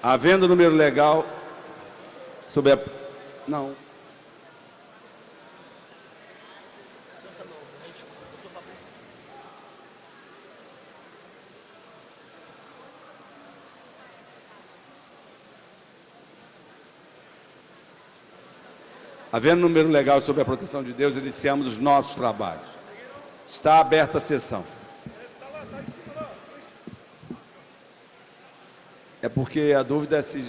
Havendo número legal sobre a... Não. Havendo número legal sobre a proteção de Deus, iniciamos os nossos trabalhos. Está aberta a sessão. É porque a dúvida é se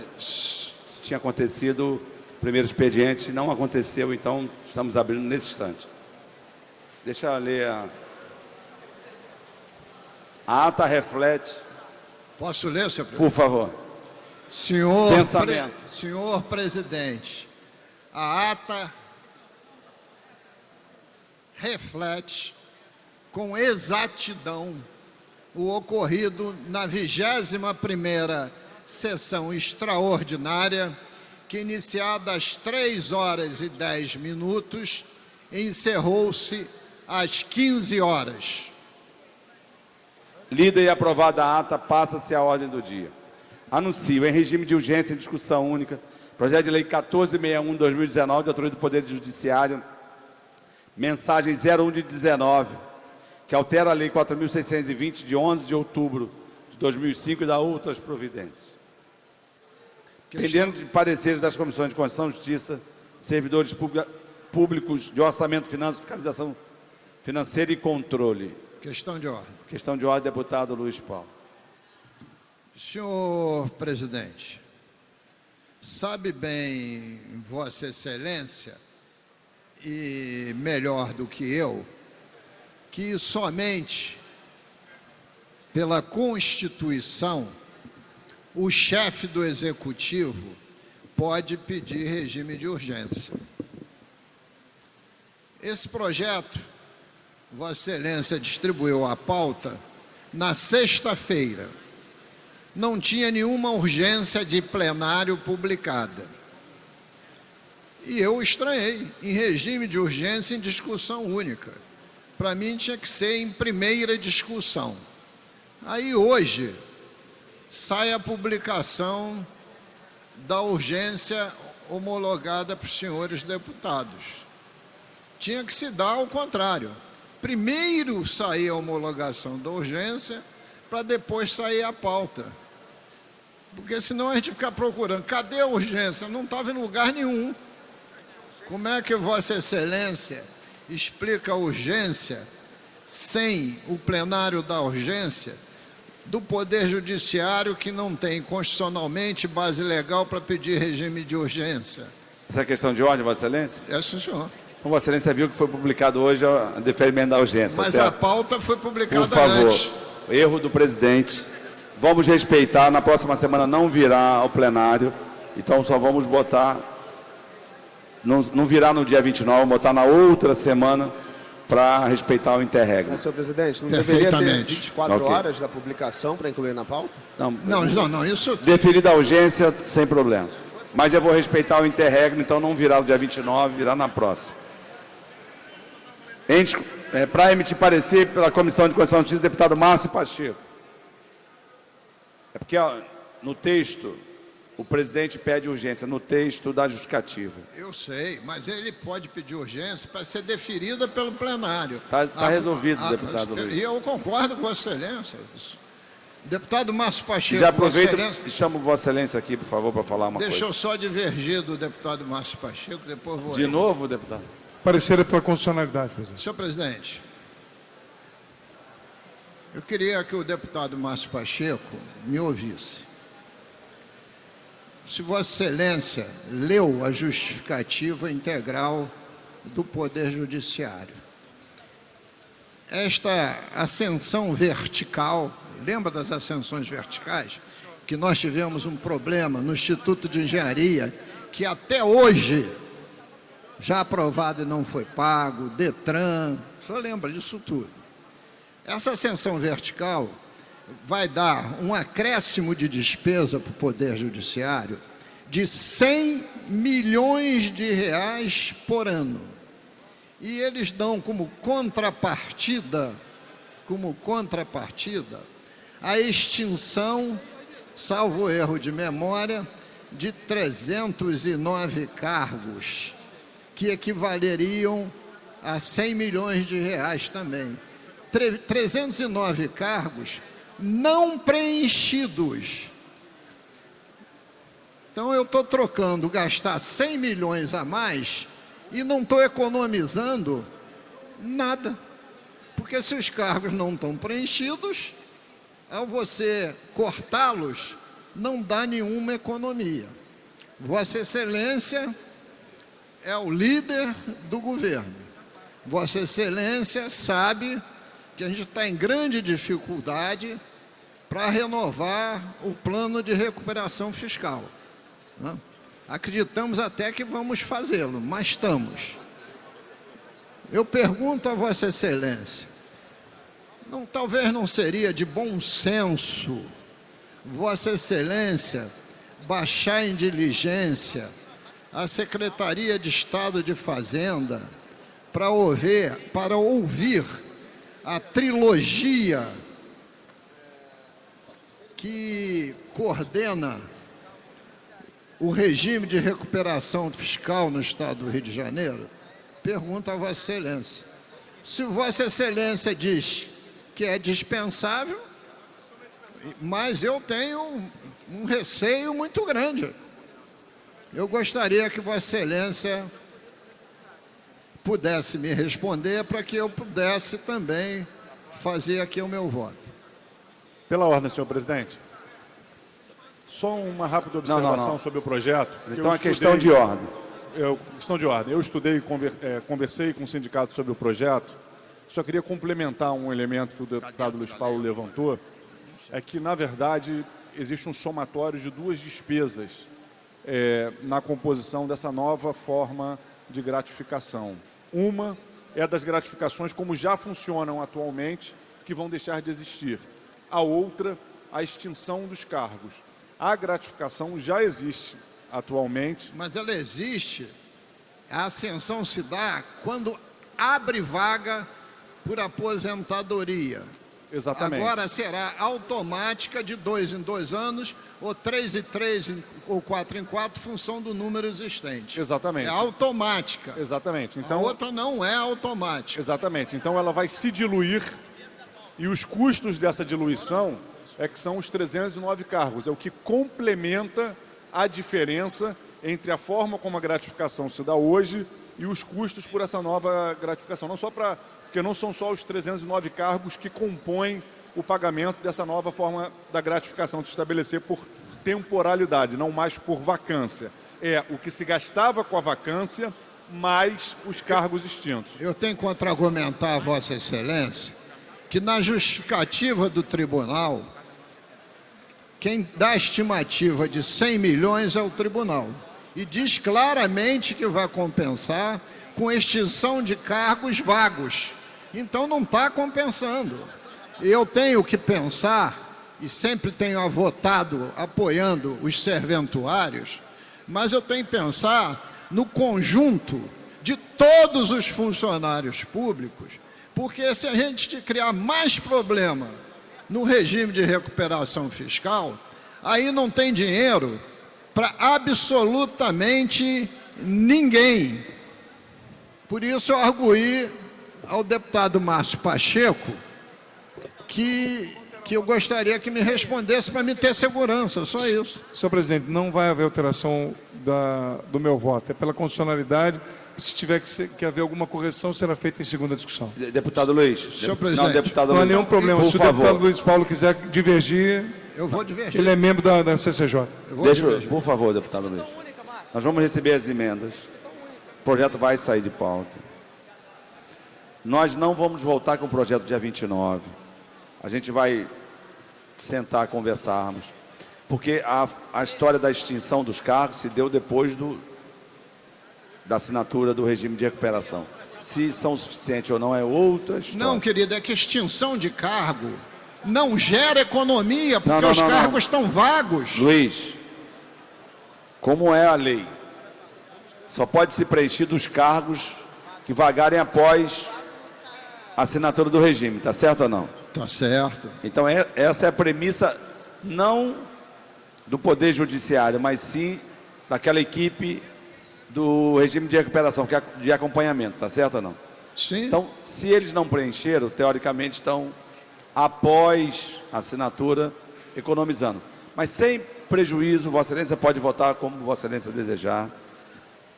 tinha acontecido o primeiro expediente, não aconteceu, então estamos abrindo nesse instante. Deixa eu ler a ata reflete. Posso ler, senhor presidente? Por favor. Senhor presidente, a ata reflete com exatidão o ocorrido na 21ª sessão extraordinária, que, iniciada às 3h10, encerrou-se às 15 horas. Lida e aprovada a ata, passa-se a ordem do dia. Anuncio, em regime de urgência em discussão única, projeto de lei 1461/2019, de autoria do Poder Judiciário, mensagem 01 de 19, que altera a lei 4.620, de 11 de outubro de 2005 e dá outras providências. Pendendo de pareceres das comissões de Constituição e Justiça, servidores públicos de orçamento, finanças, fiscalização financeira e controle. Questão de ordem. Questão de ordem, deputado Luiz Paulo. Senhor presidente, sabe bem Vossa Excelência, e melhor do que eu, que somente pela Constituição o chefe do Executivo pode pedir regime de urgência. Esse projeto, Vossa Excelência distribuiu a pauta na sexta-feira. Não tinha nenhuma urgência de plenário publicada. E eu estranhei, em regime de urgência em discussão única. Para mim tinha que ser em primeira discussão. Aí hoje sai a publicação da urgência homologada para os senhores deputados. Tinha que se dar ao contrário. Primeiro sair a homologação da urgência, para depois sair a pauta. Porque senão a gente fica procurando. Cadê a urgência? Não estava em lugar nenhum. Como é que Vossa Excelência explica a urgência sem o plenário da urgência do Poder Judiciário, que não tem constitucionalmente base legal para pedir regime de urgência? Essa é a questão de ordem, Vossa Excelência? É, senhor. Então, Vossa Excelência viu que foi publicado hoje o deferimento da urgência. Mas certo? a pauta foi publicada Por favor, antes. Erro do presidente. Vamos respeitar, na próxima semana não virá ao plenário, então só vamos botar, não virá no dia 29, vamos botar na outra semana para respeitar o interregno. Senhor presidente, não deveria ter 24 horas da publicação para incluir na pauta? Não, isso... Deferida a urgência, sem problema. Mas eu vou respeitar o interregno, então não virá no dia 29, virá na próxima. Para emitir parecer pela Comissão de Constituição e Justiça, deputado Márcio Pacheco. É porque no texto, o presidente pede urgência, no texto da justificativa. Eu sei, mas ele pode pedir urgência para ser deferida pelo plenário. Está resolvido, deputado Luiz. E eu concordo com Vossa Excelência. Deputado Márcio Pacheco, já aproveito e chamo Vossa Excelência aqui, por favor, para falar uma coisa. Deixa eu só divergir do deputado Márcio Pacheco, depois vou... De novo, deputado? Parecer é pela constitucionalidade, presidente. Senhor presidente, eu queria que o deputado Márcio Pacheco me ouvisse. Se Vossa Excelência leu a justificativa integral do Poder Judiciário, esta ascensão vertical, lembra das ascensões verticais? Que nós tivemos um problema no Instituto de Engenharia, que até hoje, já aprovado e não foi pago, Detran, o senhor lembra disso tudo. Essa ascensão vertical vai dar um acréscimo de despesa para o Poder Judiciário de 100 milhões de reais por ano. E eles dão como contrapartida, a extinção salvo erro de memória, de 309 cargos, que equivaleriam a 100 milhões de reais também. 309 cargos não preenchidos. Então eu estou trocando gastar 100 milhões a mais e não estou economizando nada. Porque se os cargos não estão preenchidos, ao você cortá-los, não dá nenhuma economia. Vossa Excelência é o líder do governo. Vossa Excelência sabe que a gente está em grande dificuldade para renovar o plano de recuperação fiscal, né? Acreditamos até que vamos fazê-lo, mas estamos. Eu pergunto a Vossa Excelência, talvez não seria de bom senso Vossa Excelência baixar em diligência a Secretaria de Estado de Fazenda para ouvir a trilogia que coordena o regime de recuperação fiscal no Estado do Rio de Janeiro? Pergunto a Vossa Excelência. Se Vossa Excelência diz que é dispensável, mas eu tenho um receio muito grande. Eu gostaria que Vossa Excelência pudesse me responder para que eu pudesse também fazer aqui o meu voto. Pela ordem, senhor presidente. Só uma rápida observação sobre o projeto. Então, questão de ordem. Questão de ordem. Eu estudei e conversei com o sindicato sobre o projeto. Só queria complementar um elemento que o deputado Luiz Paulo levantou, é que, na verdade, existe um somatório de duas despesas na composição dessa nova forma de gratificação. Uma é das gratificações como já funcionam atualmente, que vão deixar de existir. A outra, a extinção dos cargos. A gratificação já existe atualmente. Mas ela existe, a ascensão se dá quando abre vaga por aposentadoria. Exatamente. Agora será automática de 2 em 2 anos, ou 3 em 3, ou 4 em 4, função do número existente. Exatamente. É automática. Exatamente. Então, a outra não é automática. Exatamente. Então ela vai se diluir e os custos dessa diluição que são os 309 cargos. É o que complementa a diferença entre a forma como a gratificação se dá hoje e os custos por essa nova gratificação. Porque não são só os 309 cargos que compõem o pagamento dessa nova forma da gratificação de estabelecer por temporalidade, não mais por vacância. É o que se gastava com a vacância, mais os cargos extintos. Eu tenho que contra-argumentar a Vossa Excelência que na justificativa do tribunal, quem dá a estimativa de 100 milhões é o tribunal. E diz claramente que vai compensar com extinção de cargos vagos. Então não está compensando. Eu tenho que pensar, e sempre tenho votado apoiando os serventuários, mas eu tenho que pensar no conjunto de todos os funcionários públicos, porque se a gente criar mais problema no regime de recuperação fiscal, aí não tem dinheiro para absolutamente ninguém. Por isso eu arguí ao deputado Márcio Pacheco que eu gostaria que me respondesse para me ter segurança, só isso. Senhor presidente, não vai haver alteração do meu voto, é pela constitucionalidade. Se tiver que haver alguma correção, será feita em segunda discussão. Deputado Luiz. Senhor presidente. Não, deputado Não há Luiz. nenhum problema. Por Se o favor. deputado Luiz Paulo quiser divergir, Eu vou divergir. ele é membro da CCJ. Por favor, deputado Luiz. Nós vamos receber as emendas. O projeto vai sair de pauta. Nós não vamos voltar com o projeto dia 29. A gente vai sentar, conversarmos. Porque a história da extinção dos cargos se deu depois da assinatura do regime de recuperação. Se são suficientes ou não é outra história. Não, querido, é que extinção de cargo não gera economia, porque os cargos estão vagos. Luiz, como é a lei? Só pode ser preenchido os cargos que vagarem após a assinatura do regime, tá certo ou não? Tá certo. Então essa é a premissa não do Poder Judiciário, mas sim daquela equipe do regime de recuperação, que é de acompanhamento, tá certo ou não? Sim. Então, se eles não preencheram, teoricamente estão após a assinatura economizando. Mas sem prejuízo, Vossa Excelência pode votar como Vossa Excelência desejar.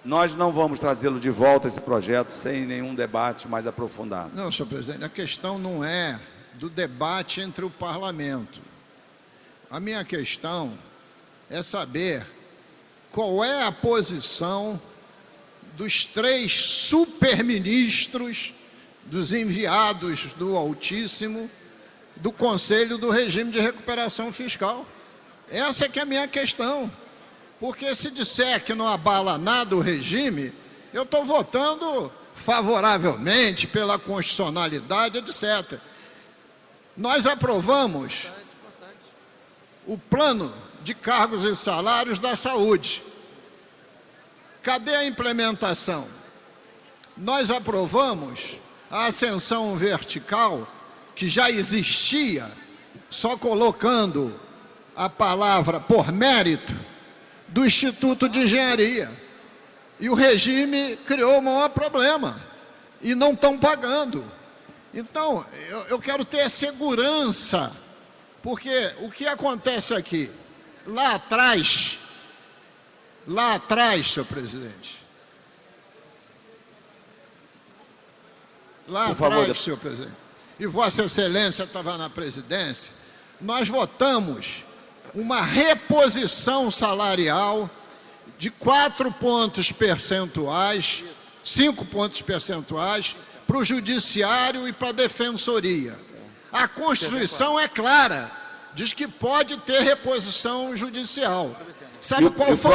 Nós não vamos trazê-lo de volta esse projeto sem nenhum debate mais aprofundado. Não, senhor presidente, a questão não é do debate entre o parlamento. A minha questão é saber qual é a posição dos 3 superministros, dos enviados do Altíssimo, do Conselho do Regime de Recuperação Fiscal. Essa é que é a minha questão. Porque se disser que não abala nada o regime, eu estou votando favoravelmente pela constitucionalidade, etc. Nós aprovamos o plano de cargos e salários da saúde. Cadê a implementação? Nós aprovamos a ascensão vertical, que já existia, só colocando a palavra por mérito, do Instituto de Engenharia. E o regime criou o maior problema. E não estão pagando. Então, eu quero ter segurança, porque o que acontece aqui? Lá atrás, senhor presidente, lá atrás, senhor presidente, e Vossa Excelência estava na presidência, nós votamos uma reposição salarial de 4 pontos percentuais, 5 pontos percentuais, para o Judiciário e para a Defensoria. A Constituição é clara, diz que pode ter reposição judicial. Sabe qual foi?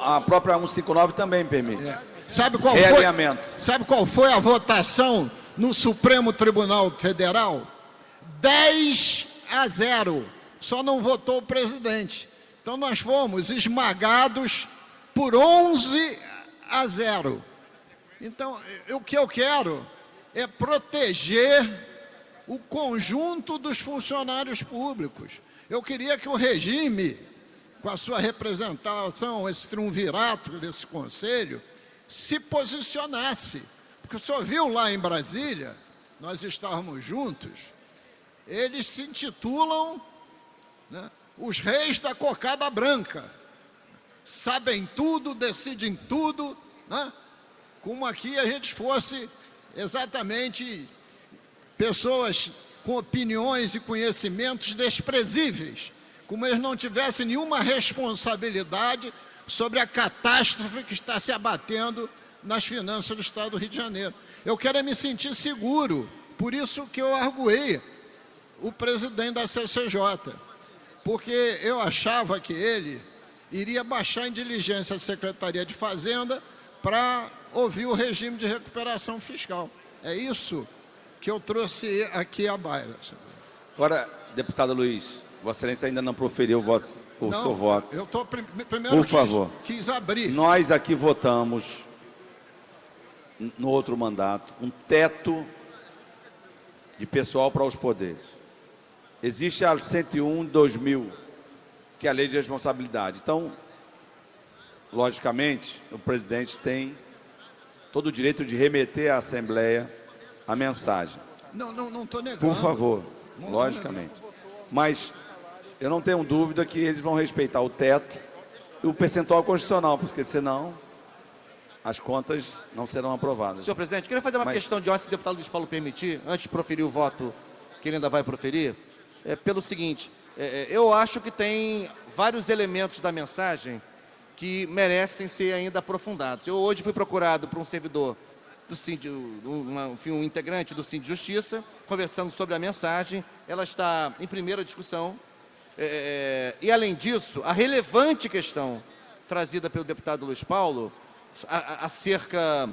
A própria 159 também permite. Sabe qual realinhamento. Sabe qual foi a votação no Supremo Tribunal Federal? 10-0. Só não votou o presidente. Então nós fomos esmagados por 11-0. Então, o que eu quero é proteger o conjunto dos funcionários públicos. Eu queria que o regime, com a sua representação, esse triunvirato desse conselho, se posicionasse. Porque o senhor viu lá em Brasília, nós estávamos juntos, eles se intitulam, né, os reis da cocada branca. Sabem tudo, decidem tudo, né? Como aqui a gente fosse exatamente pessoas com opiniões e conhecimentos desprezíveis, como eles não tivessem nenhuma responsabilidade sobre a catástrofe que está se abatendo nas finanças do Estado do Rio de Janeiro. Eu quero me sentir seguro, por isso que eu arguei o presidente da CCJ, porque eu achava que ele iria baixar em diligência a Secretaria de Fazenda para ouvir o regime de recuperação fiscal. É isso que eu trouxe aqui à baila. Agora, deputado Luiz, Vossa Excelência ainda não proferiu o seu voto. Eu estou primeiro. Por favor. Quis abrir. Nós aqui votamos, no outro mandato, um teto de pessoal para os poderes. Existe a 101/2000, que é a lei de responsabilidade. Então, logicamente, o presidente tem todo o direito de remeter à Assembleia a mensagem. Não estou negando. Por favor, logicamente. Mas eu não tenho dúvida que eles vão respeitar o teto e o percentual constitucional, porque senão as contas não serão aprovadas. Senhor presidente, queria fazer uma questão de ordem, se o deputado Luiz Paulo permitir, antes de proferir o voto que ele ainda vai proferir, pelo seguinte, eu acho que tem vários elementos da mensagem que merecem ser ainda aprofundados. Eu hoje fui procurado por um servidor do Cindy, um integrante do Cindy Justiça, conversando sobre a mensagem. Ela está em primeira discussão. E, além disso, a relevante questão trazida pelo deputado Luiz Paulo acerca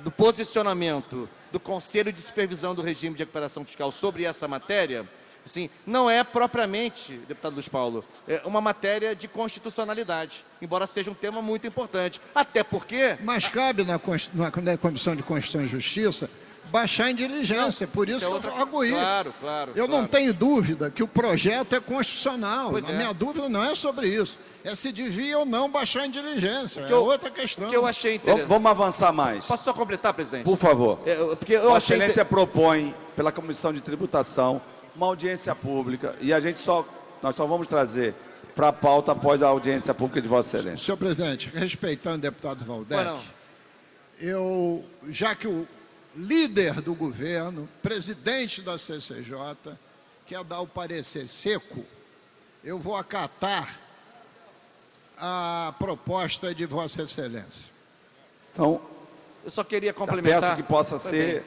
do posicionamento do Conselho de Supervisão do Regime de Recuperação Fiscal sobre essa matéria, assim, não é propriamente, deputado Luiz Paulo, uma matéria de constitucionalidade, embora seja um tema muito importante. Até porque... Mas cabe na Comissão de Constituição e Justiça baixar em diligência. Por isso é que outra... eu arguí. Claro. Eu não tenho dúvida que o projeto é constitucional. Pois A é. minha dúvida não é sobre isso. É se devia ou não baixar em diligência. É eu- outra questão. O que eu achei interessante... Vamos avançar mais. Posso só completar, presidente? Por favor. Porque eu Vossa achei... Excelência propõe, pela Comissão de Tributação, uma audiência pública e nós só vamos trazer para a pauta após a audiência pública de Vossa Excelência. Senhor presidente, respeitando o deputado Valdec, já que o líder do governo, presidente da CCJ, quer dar o parecer seco, eu vou acatar a proposta de Vossa Excelência. Então, Eu só queria eu complementar... peço que possa ser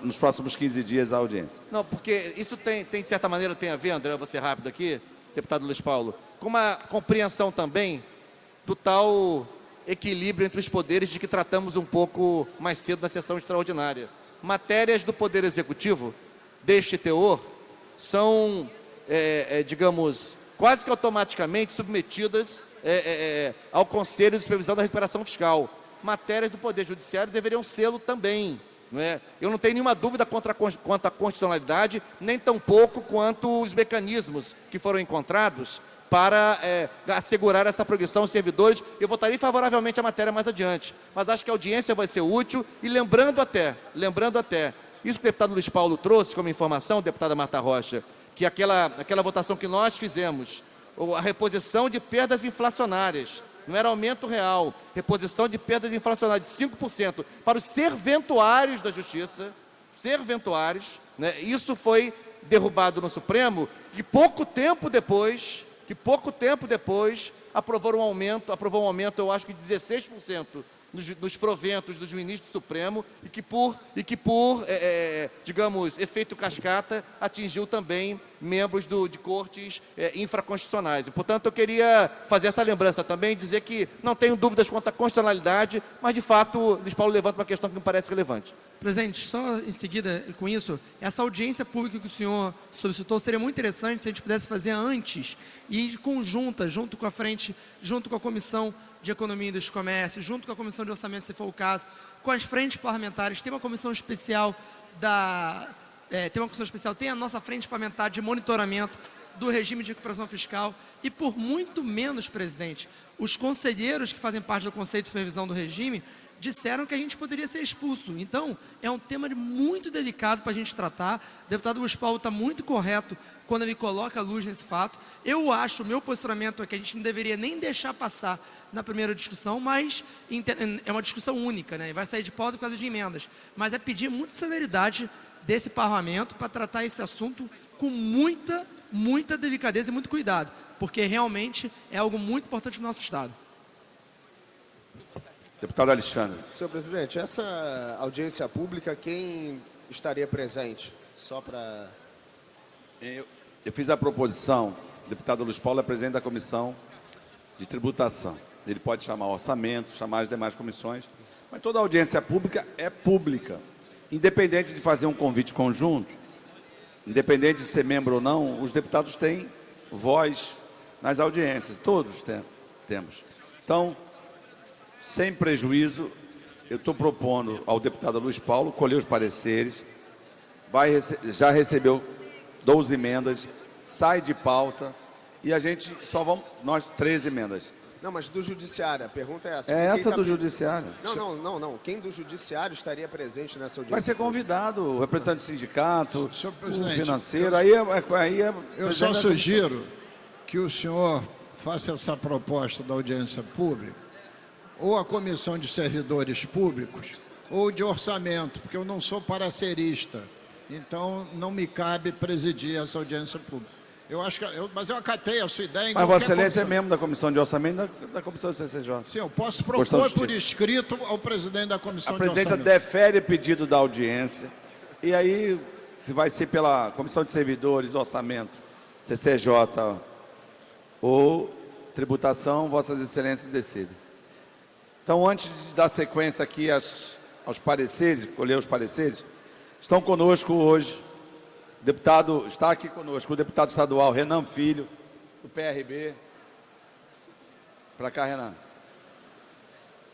nos próximos 15 dias a audiência. Não, porque isso tem, de certa maneira, tem a ver, André, eu vou ser rápido aqui, deputado Luiz Paulo, com uma compreensão também do tal equilíbrio entre os poderes de que tratamos um pouco mais cedo na sessão extraordinária. Matérias do Poder Executivo, deste teor, são, digamos, quase que automaticamente submetidas ao Conselho de Supervisão da Recuperação Fiscal. Matérias do Poder Judiciário deveriam sê-lo também. Não é? Eu não tenho nenhuma dúvida quanto à constitucionalidade, nem tampouco quanto os mecanismos que foram encontrados para assegurar essa progressão aos servidores. Eu votaria favoravelmente a matéria mais adiante, mas acho que a audiência vai ser útil e lembrando até, isso que o deputado Luiz Paulo trouxe como informação, deputada Marta Rocha, que aquela votação que nós fizemos, a reposição de perdas inflacionárias, não era aumento real, reposição de perdas inflacionárias de 5% para os serventuários da Justiça, né? Isso foi derrubado no Supremo, que pouco tempo depois aprovou um aumento, eu acho que de 16% nos proventos dos ministros do Supremo e que por digamos, efeito cascata, atingiu também membros de cortes infraconstitucionais. E, portanto, eu queria fazer essa lembrança também, dizer que não tenho dúvidas quanto à constitucionalidade, mas, de fato, Luiz Paulo levanta uma questão que me parece relevante. Presidente, só em seguida com isso, essa audiência pública que o senhor solicitou seria muito interessante se a gente pudesse fazer antes e conjunta, junto com a Comissão de Economia e Indústria e Comércio, junto com a Comissão de Orçamento, se for o caso, com as frentes parlamentares. Tem uma comissão especial tem a nossa frente parlamentar de monitoramento do regime de recuperação fiscal e, por muito menos, presidente, os conselheiros que fazem parte do Conselho de Supervisão do regime disseram que a gente poderia ser expulso. Então, é um tema muito delicado para a gente tratar. O deputado Luiz Paulo está muito correto quando ele coloca a luz nesse fato. Eu acho, o meu posicionamento é que a gente não deveria nem deixar passar na primeira discussão, mas é uma discussão única, né? Vai sair de pauta por causa de emendas. Mas é pedir muita celeridade desse parlamento para tratar esse assunto com muita delicadeza e muito cuidado, porque realmente é algo muito importante para o nosso Estado. Deputado Alexandre. Senhor presidente, essa audiência pública, quem estaria presente? Só para... Eu fiz a proposição, o deputado Luiz Paulo é presidente da Comissão de Tributação. Ele pode chamar o orçamento, chamar as demais comissões, mas toda audiência pública é pública. Independente de fazer um convite conjunto, independente de ser membro ou não, os deputados têm voz nas audiências, todos temos. Então, sem prejuízo, eu estou propondo ao deputado Luiz Paulo colher os pareceres, já recebeu 12 emendas, sai de pauta e a gente nós 13 emendas. Não, mas do Judiciário, a pergunta é essa. É essa do Judiciário. Não. Quem do Judiciário estaria presente nessa audiência? Vai ser convidado, o representante do sindicato, Senhor o presidente, financeiro, eu só sugiro que o senhor faça essa proposta da audiência pública, ou a Comissão de Servidores Públicos, ou de Orçamento, porque eu não sou paracerista, então não me cabe presidir essa audiência pública. Mas eu acatei a sua ideia. Mas Vossa Excelência é membro da Comissão de Orçamento e da Comissão de CCJ. Sim, eu posso propor por escrito ao presidente da Comissão de Orçamento. A presidência defere pedido da audiência. E aí, se vai ser pela Comissão de Servidores, Orçamento, CCJ ou Tributação, Vossas Excelências decidem. Então, antes de dar sequência aqui aos pareceres, colher os pareceres, estão conosco hoje... Está aqui conosco o deputado estadual Renan Filho, do PRB. Para cá, Renan.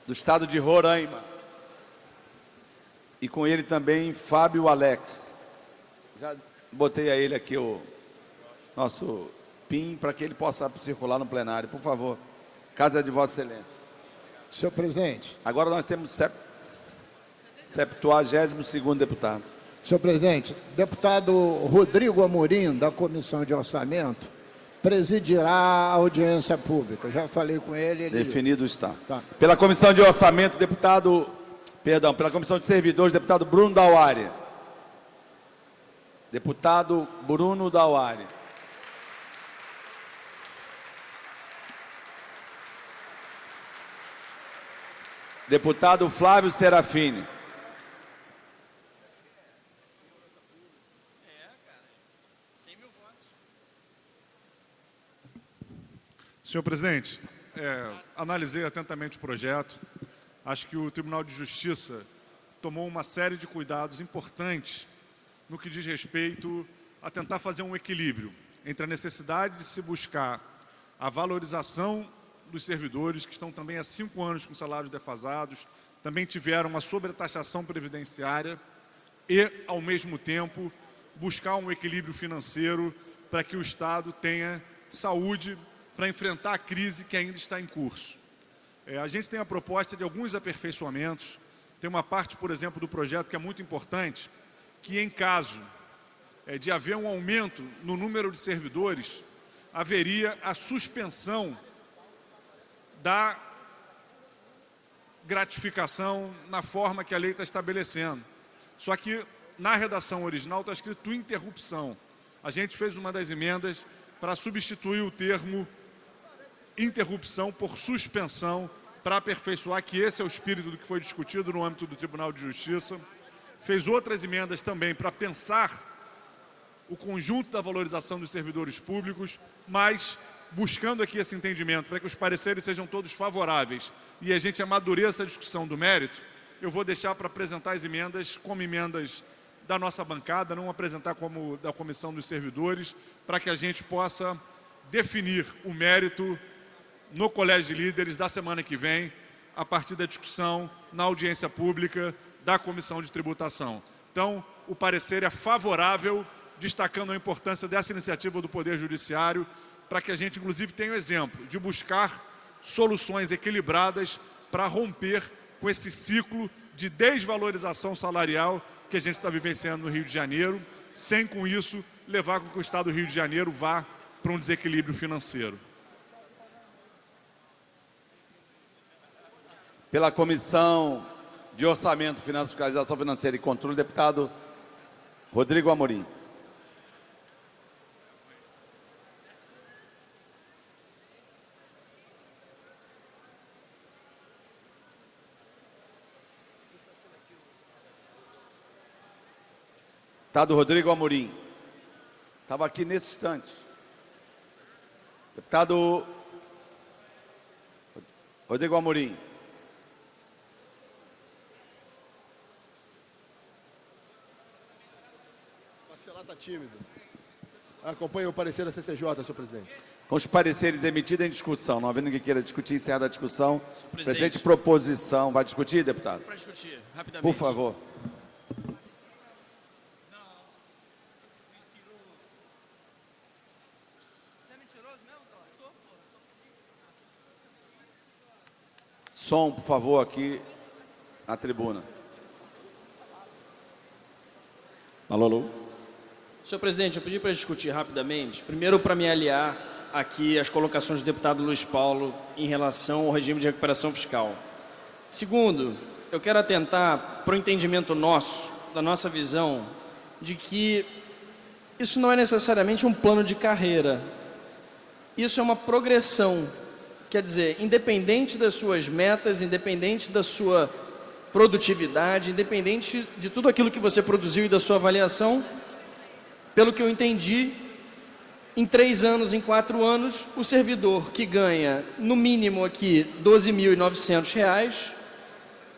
Do estado de Roraima. e com ele também Fábio Alex. Já botei a ele aqui o nosso PIN para que ele possa circular no plenário, por favor. Casa de Vossa Excelência. Senhor presidente. Agora nós temos 72º deputado. Senhor presidente, deputado Rodrigo Amorim, da Comissão de Orçamento, presidirá a audiência pública. Já falei com ele. Definido está. Tá. Pela Comissão de Orçamento, pela Comissão de Servidores, deputado Bruno Dauari. Deputado Bruno Dauari. Deputado Flávio Serafini. Senhor presidente, analisei atentamente o projeto. Acho que o Tribunal de Justiça tomou uma série de cuidados importantes no que diz respeito a tentar fazer um equilíbrio entre a necessidade de se buscar a valorização dos servidores que estão também há 5 anos com salários defasados, também tiveram uma sobretaxação previdenciária e, ao mesmo tempo, buscar um equilíbrio financeiro para que o Estado tenha saúde para enfrentar a crise que ainda está em curso. A gente tem a proposta de alguns aperfeiçoamentos. Tem uma parte, por exemplo, do projeto que é muito importante, que em caso de haver um aumento no número de servidores, haveria a suspensão da gratificação na forma que a lei está estabelecendo. Só que na redação original está escrito interrupção. A gente fez uma das emendas para substituir o termo interrupção por suspensão, para aperfeiçoar que esse é o espírito do que foi discutido no âmbito do Tribunal de Justiça. Fez outras emendas também para pensar o conjunto da valorização dos servidores públicos, mas buscando aqui esse entendimento para que os pareceres sejam todos favoráveis e a gente amadureça a discussão do mérito, eu vou deixar para apresentar as emendas como emendas da nossa bancada, não apresentar como da Comissão dos Servidores, para que a gente possa definir o mérito no Colégio de Líderes da semana que vem, a partir da discussão na audiência pública da Comissão de Tributação. Então, o parecer é favorável, destacando a importância dessa iniciativa do Poder Judiciário, para que a gente, inclusive, tenha o exemplo de buscar soluções equilibradas para romper com esse ciclo de desvalorização salarial que a gente está vivenciando no Rio de Janeiro, sem, com isso, levar com que o Estado do Rio de Janeiro vá para um desequilíbrio financeiro. Pela Comissão de Orçamento, Finanças, Fiscalização Financeira e Controle, deputado Rodrigo Amorim. Deputado Rodrigo Amorim. Estava aqui nesse instante. Deputado Rodrigo Amorim. Marcelar está tímido. Acompanhe o parecer da CCJ, senhor presidente. Com os pareceres emitidos em discussão, não havendo ninguém queira discutir, encerrada a discussão. Presente proposição. Vai discutir, deputado? Para discutir, rapidamente. Por favor. Som, por favor, aqui na tribuna. Alô, alô. Senhor presidente, eu pedi para discutir rapidamente. Primeiro, para me aliar aqui às colocações do deputado Luiz Paulo em relação ao regime de recuperação fiscal. Segundo, eu quero atentar para o entendimento nosso, da nossa visão, de que isso não é necessariamente um plano de carreira. Isso é uma progressão. Quer dizer, independente das suas metas, independente da sua produtividade, independente de tudo aquilo que você produziu e da sua avaliação, pelo que eu entendi, em 3 anos, em 4 anos, o servidor que ganha, no mínimo aqui, R$ 12.900,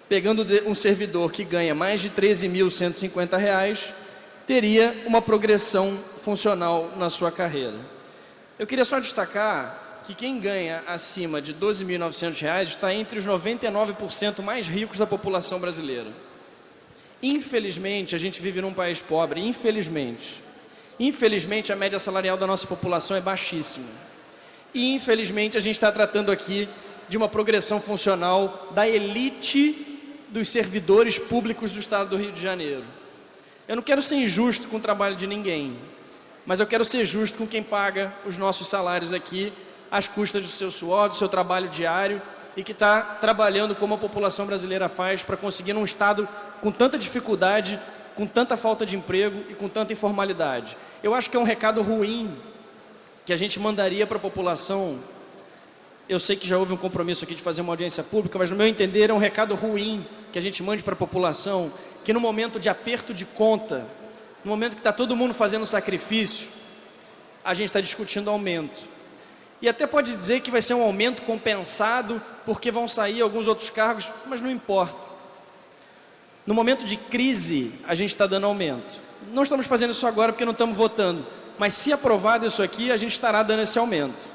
pegando um servidor que ganha mais de R$ 13.150, teria uma progressão funcional na sua carreira. Eu queria só destacar que quem ganha acima de R$ 12.900 está entre os 99% mais ricos da população brasileira. Infelizmente, a gente vive num país pobre, infelizmente. Infelizmente, a média salarial da nossa população é baixíssima. E, infelizmente, a gente está tratando aqui de uma progressão funcional da elite dos servidores públicos do Estado do Rio de Janeiro. Eu não quero ser injusto com o trabalho de ninguém, mas eu quero ser justo com quem paga os nossos salários aqui, às custas do seu suor, do seu trabalho diário, e que está trabalhando como a população brasileira faz para conseguir num Estado com tanta dificuldade, com tanta falta de emprego e com tanta informalidade. Eu acho que é um recado ruim que a gente mandaria para a população. Eu sei que já houve um compromisso aqui de fazer uma audiência pública, mas no meu entender é um recado ruim que a gente mande para a população, que no momento de aperto de conta, no momento que está todo mundo fazendo sacrifício, a gente está discutindo aumento. E até pode dizer que vai ser um aumento compensado porque vão sair alguns outros cargos, mas não importa. No momento de crise, a gente está dando aumento. Não estamos fazendo isso agora porque não estamos votando, mas se aprovado isso aqui, a gente estará dando esse aumento.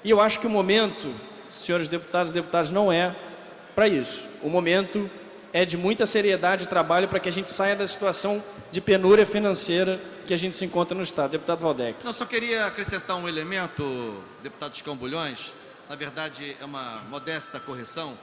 E eu acho que o momento, senhores deputados e deputadas, não é para isso. O momento é de muita seriedade de trabalho para que a gente saia da situação de penúria financeira que a gente se encontra no Estado. Deputado Valdec. Eu só queria acrescentar um elemento, deputado Chicão Bulhões. Na verdade, é uma modesta correção,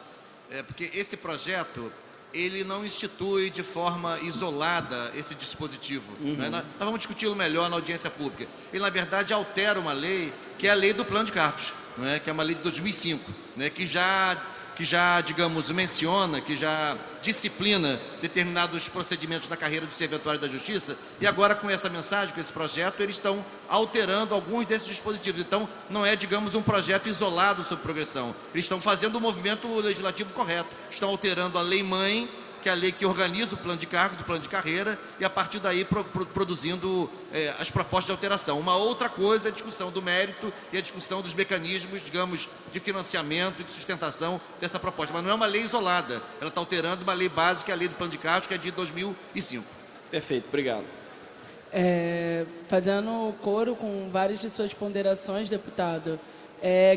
porque esse projeto, ele não institui de forma isolada esse dispositivo. Né? Nós vamos discuti-lo melhor na audiência pública. Ele, na verdade, altera uma lei, que é a lei do plano de cargos, né? Que é uma lei de 2005, né? que já, digamos, menciona, que já disciplina determinados procedimentos da carreira do serventuário da Justiça, e agora com essa mensagem, com esse projeto, eles estão alterando alguns desses dispositivos. Então, não é, digamos, um projeto isolado sobre progressão. Eles estão fazendo o movimento legislativo correto. Estão alterando a lei-mãe, que é a lei que organiza o plano de cargos, o plano de carreira, e a partir daí produzindo as propostas de alteração. Uma outra coisa é a discussão do mérito e a discussão dos mecanismos, digamos, de financiamento e de sustentação dessa proposta. Mas não é uma lei isolada, ela está alterando uma lei básica, a lei do plano de cargos, que é de 2005. Perfeito, obrigado. Fazendo coro com várias de suas ponderações, deputado,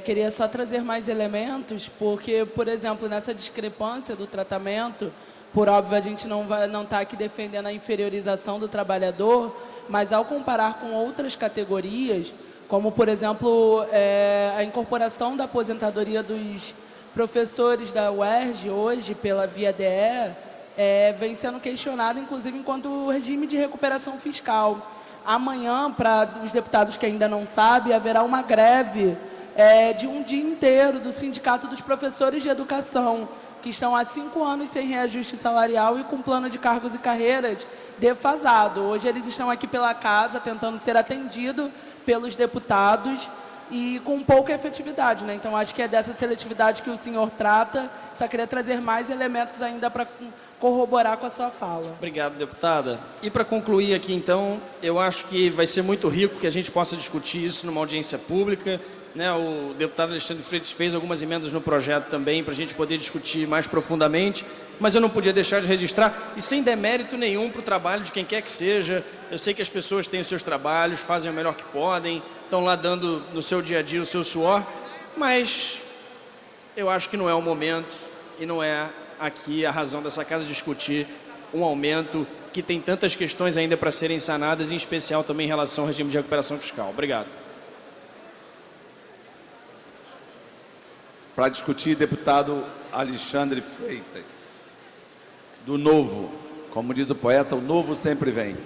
queria só trazer mais elementos, porque, por exemplo, nessa discrepância do tratamento, por óbvio, a gente não está aqui defendendo a inferiorização do trabalhador, mas ao comparar com outras categorias, como, por exemplo, a incorporação da aposentadoria dos professores da UERJ hoje pela via DE, vem sendo questionado, inclusive, enquanto regime de recuperação fiscal. Amanhã, para os deputados que ainda não sabem, haverá uma greve de um dia inteiro do Sindicato dos Professores de Educação, que estão há 5 anos sem reajuste salarial e com plano de cargos e carreiras defasado. Hoje eles estão aqui pela casa tentando ser atendidos pelos deputados e com pouca efetividade, né? Então acho que é dessa seletividade que o senhor trata. Só queria trazer mais elementos ainda para corroborar com a sua fala. Obrigado, deputada. E para concluir aqui, então, eu acho que vai ser muito rico que a gente possa discutir isso numa audiência pública. Né, o deputado Alexandre Freitas fez algumas emendas no projeto também para a gente poder discutir mais profundamente, mas eu não podia deixar de registrar, e sem demérito nenhum para o trabalho de quem quer que seja. Eu sei que as pessoas têm os seus trabalhos, fazem o melhor que podem, estão lá dando no seu dia a dia o seu suor, mas eu acho que não é o momento e não é aqui a razão dessa casa discutir um aumento que tem tantas questões ainda para serem sanadas, em especial também em relação ao regime de recuperação fiscal. Obrigado. Para discutir, deputado Alexandre Freitas, do Novo. Como diz o poeta, o novo sempre vem.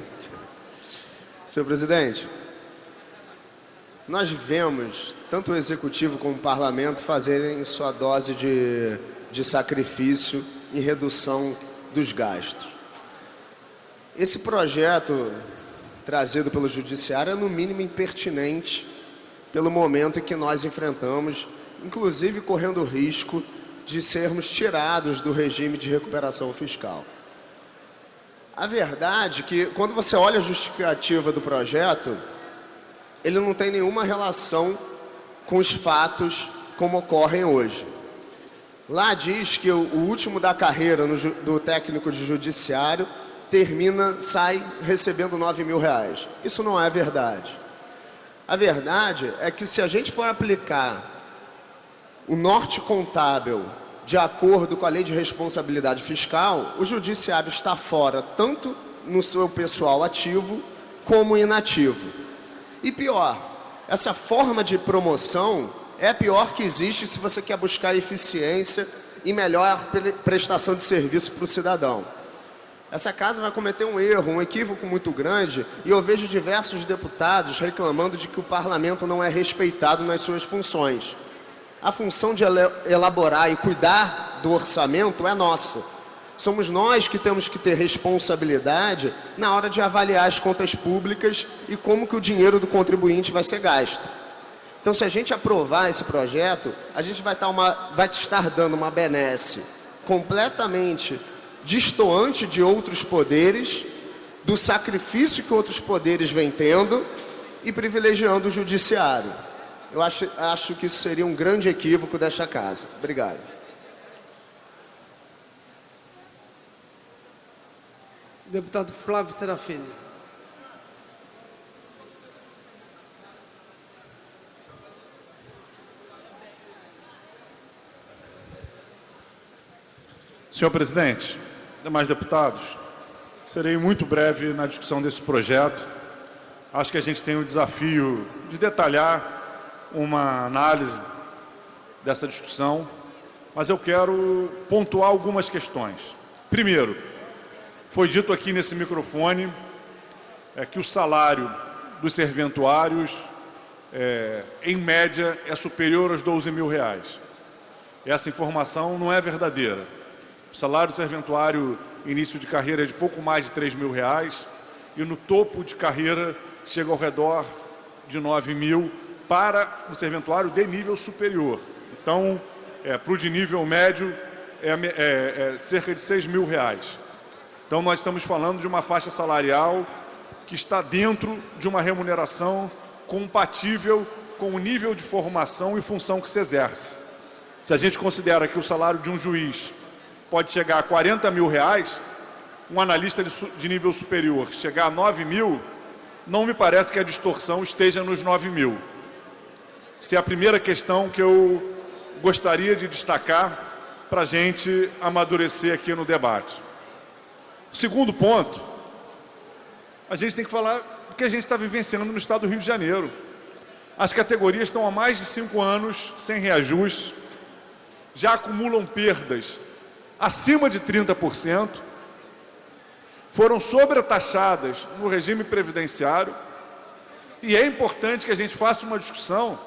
Senhor presidente, nós vemos tanto o Executivo como o Parlamento fazerem sua dose de sacrifício em redução dos gastos. Esse projeto trazido pelo Judiciário é, no mínimo, impertinente pelo momento em que nós enfrentamos, inclusive correndo o risco de sermos tirados do regime de recuperação fiscal. A verdade é que, quando você olha a justificativa do projeto, ele não tem nenhuma relação com os fatos como ocorrem hoje. Lá diz que o último da carreira do técnico de judiciário sai recebendo R$9.000. Isso não é verdade. A verdade é que, se a gente for aplicar o norte contábil de acordo com a Lei de Responsabilidade Fiscal, o judiciário está fora tanto no seu pessoal ativo como inativo. E pior, essa forma de promoção é a pior que existe se você quer buscar eficiência e melhor prestação de serviço para o cidadão. Essa casa vai cometer um erro, um equívoco muito grande, e eu vejo diversos deputados reclamando de que o parlamento não é respeitado nas suas funções. A função de elaborar e cuidar do orçamento é nossa. Somos nós que temos que ter responsabilidade na hora de avaliar as contas públicas e como que o dinheiro do contribuinte vai ser gasto. Então, se a gente aprovar esse projeto, a gente vai estar dando uma benesse completamente destoante de outros poderes, do sacrifício que outros poderes vêm tendo e privilegiando o judiciário. Eu acho que isso seria um grande equívoco desta casa. Obrigado. Deputado Flávio Serafini. Senhor presidente, demais deputados, serei muito breve na discussão desse projeto. Acho que a gente tem o desafio de detalhar uma análise dessa discussão, mas eu quero pontuar algumas questões. Primeiro, foi dito aqui nesse microfone que o salário dos serventuários, em média, é superior aos R$12.000. Essa informação não é verdadeira. O salário do serventuário início de carreira é de pouco mais de R$3.000 e no topo de carreira chega ao redor de R$9.000 para o serventuário de nível superior. Então, para o de nível médio, é cerca de R$6.000. Então, nós estamos falando de uma faixa salarial que está dentro de uma remuneração compatível com o nível de formação e função que se exerce. Se a gente considera que o salário de um juiz pode chegar a R$40.000, um analista de nível superior chegar a R$9.000, não me parece que a distorção esteja nos R$9.000. Essa é a primeira questão que eu gostaria de destacar para a gente amadurecer aqui no debate. O segundo ponto, a gente tem que falar do que a gente está vivenciando no estado do Rio de Janeiro. As categorias estão há mais de 5 anos sem reajuste, já acumulam perdas acima de 30%, foram sobretaxadas no regime previdenciário, e é importante que a gente faça uma discussão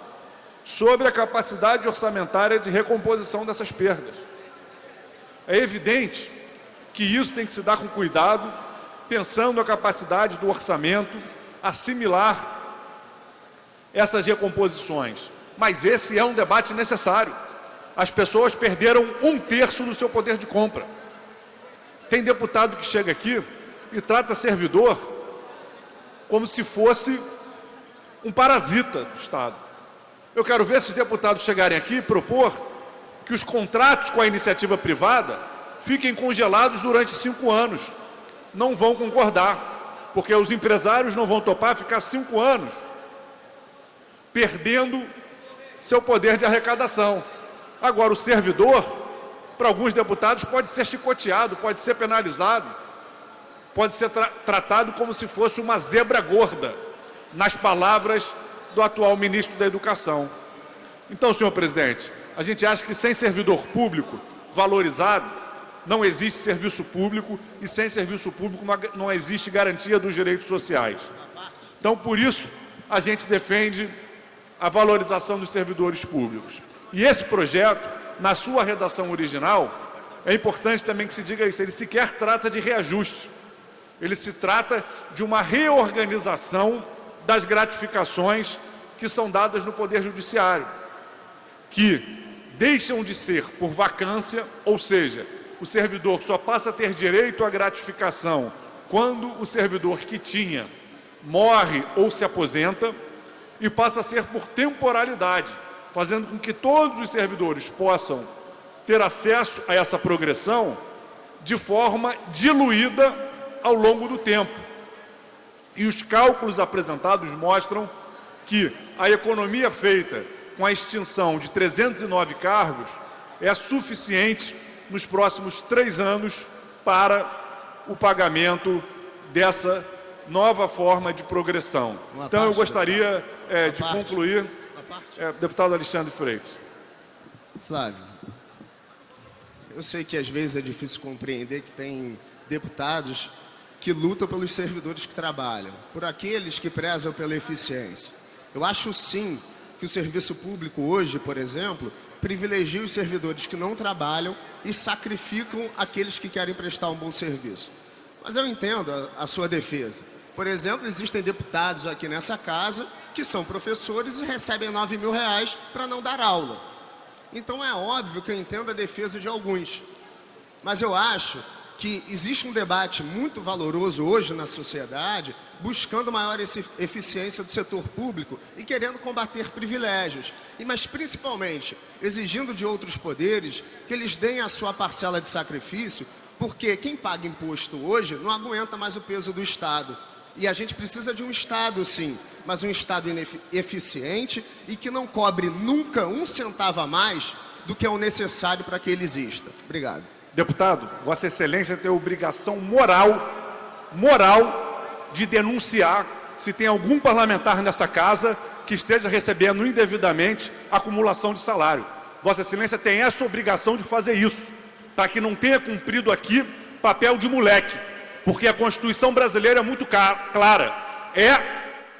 sobre a capacidade orçamentária de recomposição dessas perdas. É evidente que isso tem que se dar com cuidado, pensando a capacidade do orçamento assimilar essas recomposições. Mas esse é um debate necessário. As pessoas perderam 1/3 do seu poder de compra. Tem deputado que chega aqui e trata servidor como se fosse um parasita do Estado. Eu quero ver esses deputados chegarem aqui e propor que os contratos com a iniciativa privada fiquem congelados durante 5 anos. Não vão concordar, porque os empresários não vão topar ficar 5 anos perdendo seu poder de arrecadação. Agora, o servidor, para alguns deputados, pode ser chicoteado, pode ser penalizado, pode ser tratado como se fosse uma zebra gorda, nas palavras do atual ministro da Educação. Então, senhor presidente, a gente acha que sem servidor público valorizado, não existe serviço público, e sem serviço público não existe garantia dos direitos sociais. Então, por isso, a gente defende a valorização dos servidores públicos. E esse projeto, na sua redação original, é importante também que se diga isso, ele sequer trata de reajuste. Ele se trata de uma reorganização das gratificações que são dadas no Poder Judiciário, que deixam de ser por vacância, ou seja, o servidor só passa a ter direito à gratificação quando o servidor que tinha morre ou se aposenta, e passa a ser por temporalidade, fazendo com que todos os servidores possam ter acesso a essa progressão de forma diluída ao longo do tempo. E os cálculos apresentados mostram que a economia feita com a extinção de 309 cargos é suficiente nos próximos 3 anos para o pagamento dessa nova forma de progressão. Então, eu gostaria de concluir, deputado Alexandre Freitas. Flávio, eu sei que às vezes é difícil compreender que tem deputados que lutam pelos servidores que trabalham, por aqueles que prezam pela eficiência. Eu acho sim que o serviço público hoje, por exemplo, privilegia os servidores que não trabalham e sacrificam aqueles que querem prestar um bom serviço. Mas eu entendo a sua defesa. Por exemplo, existem deputados aqui nessa casa que são professores e recebem R$9.000 para não dar aula. Então é óbvio que eu entendo a defesa de alguns. Mas eu acho que existe um debate muito valoroso hoje na sociedade, buscando maior eficiência do setor público e querendo combater privilégios. Mas principalmente exigindo de outros poderes que eles deem a sua parcela de sacrifício, porque quem paga imposto hoje não aguenta mais o peso do Estado. E a gente precisa de um Estado, sim, mas um Estado eficiente e que não cobre nunca um centavo a mais do que é o necessário para que ele exista. Obrigado. Deputado, Vossa Excelência tem a obrigação moral de denunciar se tem algum parlamentar nessa casa que esteja recebendo indevidamente acumulação de salário. Vossa Excelência tem essa obrigação de fazer isso, para que não tenha cumprido aqui papel de moleque, porque a Constituição brasileira é muito clara. É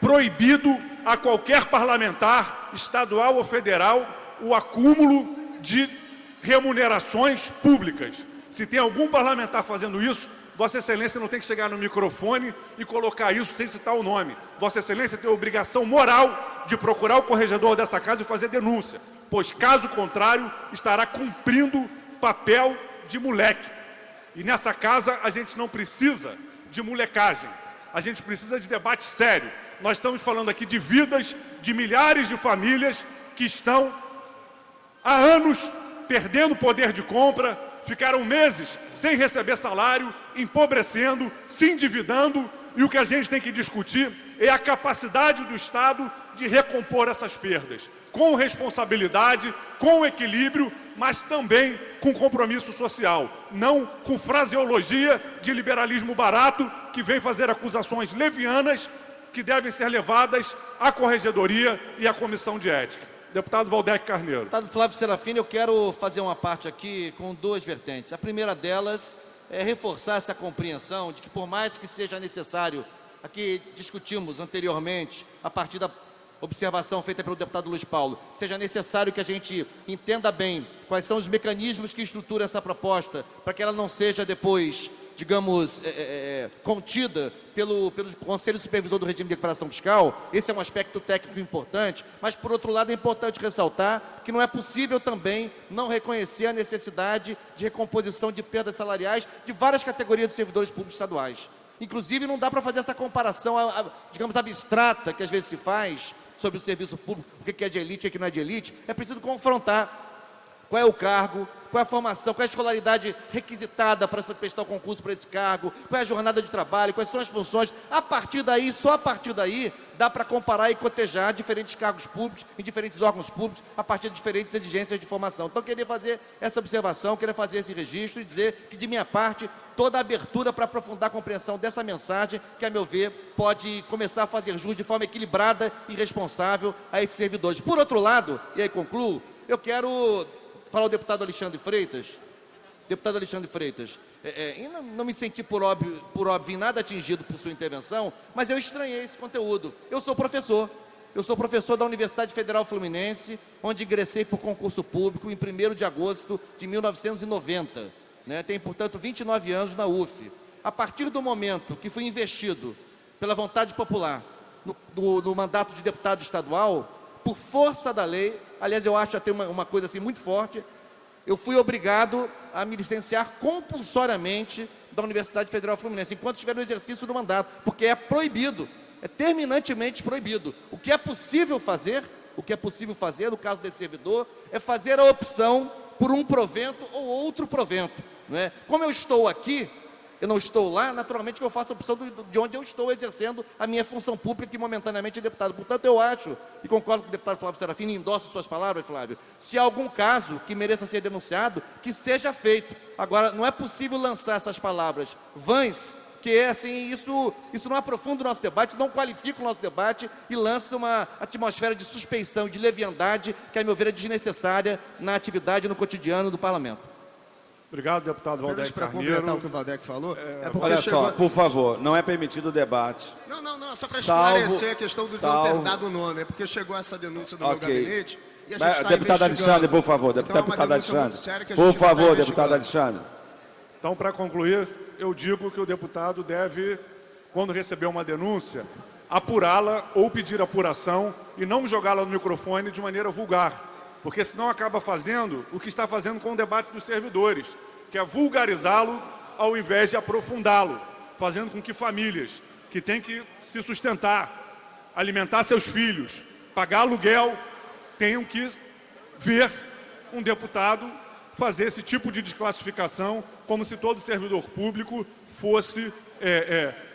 proibido a qualquer parlamentar, estadual ou federal, o acúmulo de remunerações públicas. Se tem algum parlamentar fazendo isso, Vossa Excelência não tem que chegar no microfone e colocar isso sem citar o nome. Vossa Excelência tem a obrigação moral de procurar o corregedor dessa casa e fazer denúncia, pois, caso contrário, estará cumprindo papel de moleque. E nessa casa a gente não precisa de molecagem, a gente precisa de debate sério. Nós estamos falando aqui de vidas de milhares de famílias que estão há anos perdendo poder de compra, ficaram meses sem receber salário, empobrecendo, se endividando, e o que a gente tem que discutir é a capacidade do Estado de recompor essas perdas, com responsabilidade, com equilíbrio, mas também com compromisso social, não com fraseologia de liberalismo barato que vem fazer acusações levianas que devem ser levadas à Corregedoria e à Comissão de Ética. Deputado Valdec Carneiro. Deputado Flávio Serafini, eu quero fazer uma parte aqui com 2 vertentes. A primeira delas é reforçar essa compreensão de que, por mais que seja necessário, aqui discutimos anteriormente, a partir da observação feita pelo deputado Luiz Paulo, seja necessário que a gente entenda bem quais são os mecanismos que estruturam essa proposta, para que ela não seja depois, digamos, contida pelo Conselho Supervisor do Regime de Recuperação Fiscal. Esse é um aspecto técnico importante, mas, por outro lado, é importante ressaltar que não é possível também não reconhecer a necessidade de recomposição de perdas salariais de várias categorias dos servidores públicos estaduais. Inclusive, não dá para fazer essa comparação, digamos, abstrata que às vezes se faz sobre o serviço público, o que é de elite e o que não é de elite. É preciso confrontar qual é o cargo, qual é a formação, qual é a escolaridade requisitada para prestar o concurso para esse cargo, qual é a jornada de trabalho, quais são as funções. A partir daí, só a partir daí, dá para comparar e cotejar diferentes cargos públicos em diferentes órgãos públicos a partir de diferentes exigências de formação. Então, eu queria fazer essa observação, queria fazer esse registro e dizer que, de minha parte, toda a abertura para aprofundar a compreensão dessa mensagem, que, a meu ver, pode começar a fazer jus de forma equilibrada e responsável a esses servidores. Por outro lado, e aí concluo, eu quero falar ao deputado Alexandre Freitas. Deputado Alexandre Freitas, não me senti por óbvio em nada atingido por sua intervenção, mas eu estranhei esse conteúdo. Eu sou professor da Universidade Federal Fluminense, onde ingressei por concurso público em 1º de agosto de 1990. Tenho, portanto, 29 anos na UF. A partir do momento que fui investido pela vontade popular no mandato de deputado estadual, por força da lei, aliás, eu acho até uma coisa assim muito forte, eu fui obrigado a me licenciar compulsoriamente da Universidade Federal Fluminense, enquanto estiver no exercício do mandato, porque é proibido, é terminantemente proibido. O que é possível fazer, no caso desse servidor, é fazer a opção por um provento ou outro provento. Como eu estou aqui, eu não estou lá, naturalmente que eu faço a opção de onde eu estou exercendo a minha função pública e momentaneamente deputado. Portanto, eu acho, e concordo com o deputado Flávio Serafini, endosso suas palavras, Flávio, se há algum caso que mereça ser denunciado, que seja feito. Agora, não é possível lançar essas palavras vãs, que é assim, isso não aprofunda o nosso debate, não qualifica o nosso debate e lança uma atmosfera de suspeição, de leviandade, que, a meu ver, é desnecessária na atividade, no cotidiano do parlamento. Obrigado, deputado Valdec Para Carneiro. completar o que o Valdec falou, porque Olha chegou... só, por favor, não é permitido o debate. Não, só para Salvo- esclarecer a questão do não ter dado o nome, é porque chegou essa denúncia do meu Ok. gabinete e a gente Mas, está deputado investigando. Alexandre, por favor, Então, é uma deputado denúncia muito Alexandre. séria que a Por gente vai favor, estar deputado investigando. Alexandre. Então, para concluir, eu digo que o deputado deve, quando receber uma denúncia, apurá-la ou pedir apuração e não jogá-la no microfone de maneira vulgar, porque senão acaba fazendo o que está fazendo com o debate dos servidores, que é vulgarizá-lo ao invés de aprofundá-lo, fazendo com que famílias que têm que se sustentar, alimentar seus filhos, pagar aluguel, tenham que ver um deputado fazer esse tipo de desclassificação, como se todo servidor público fosse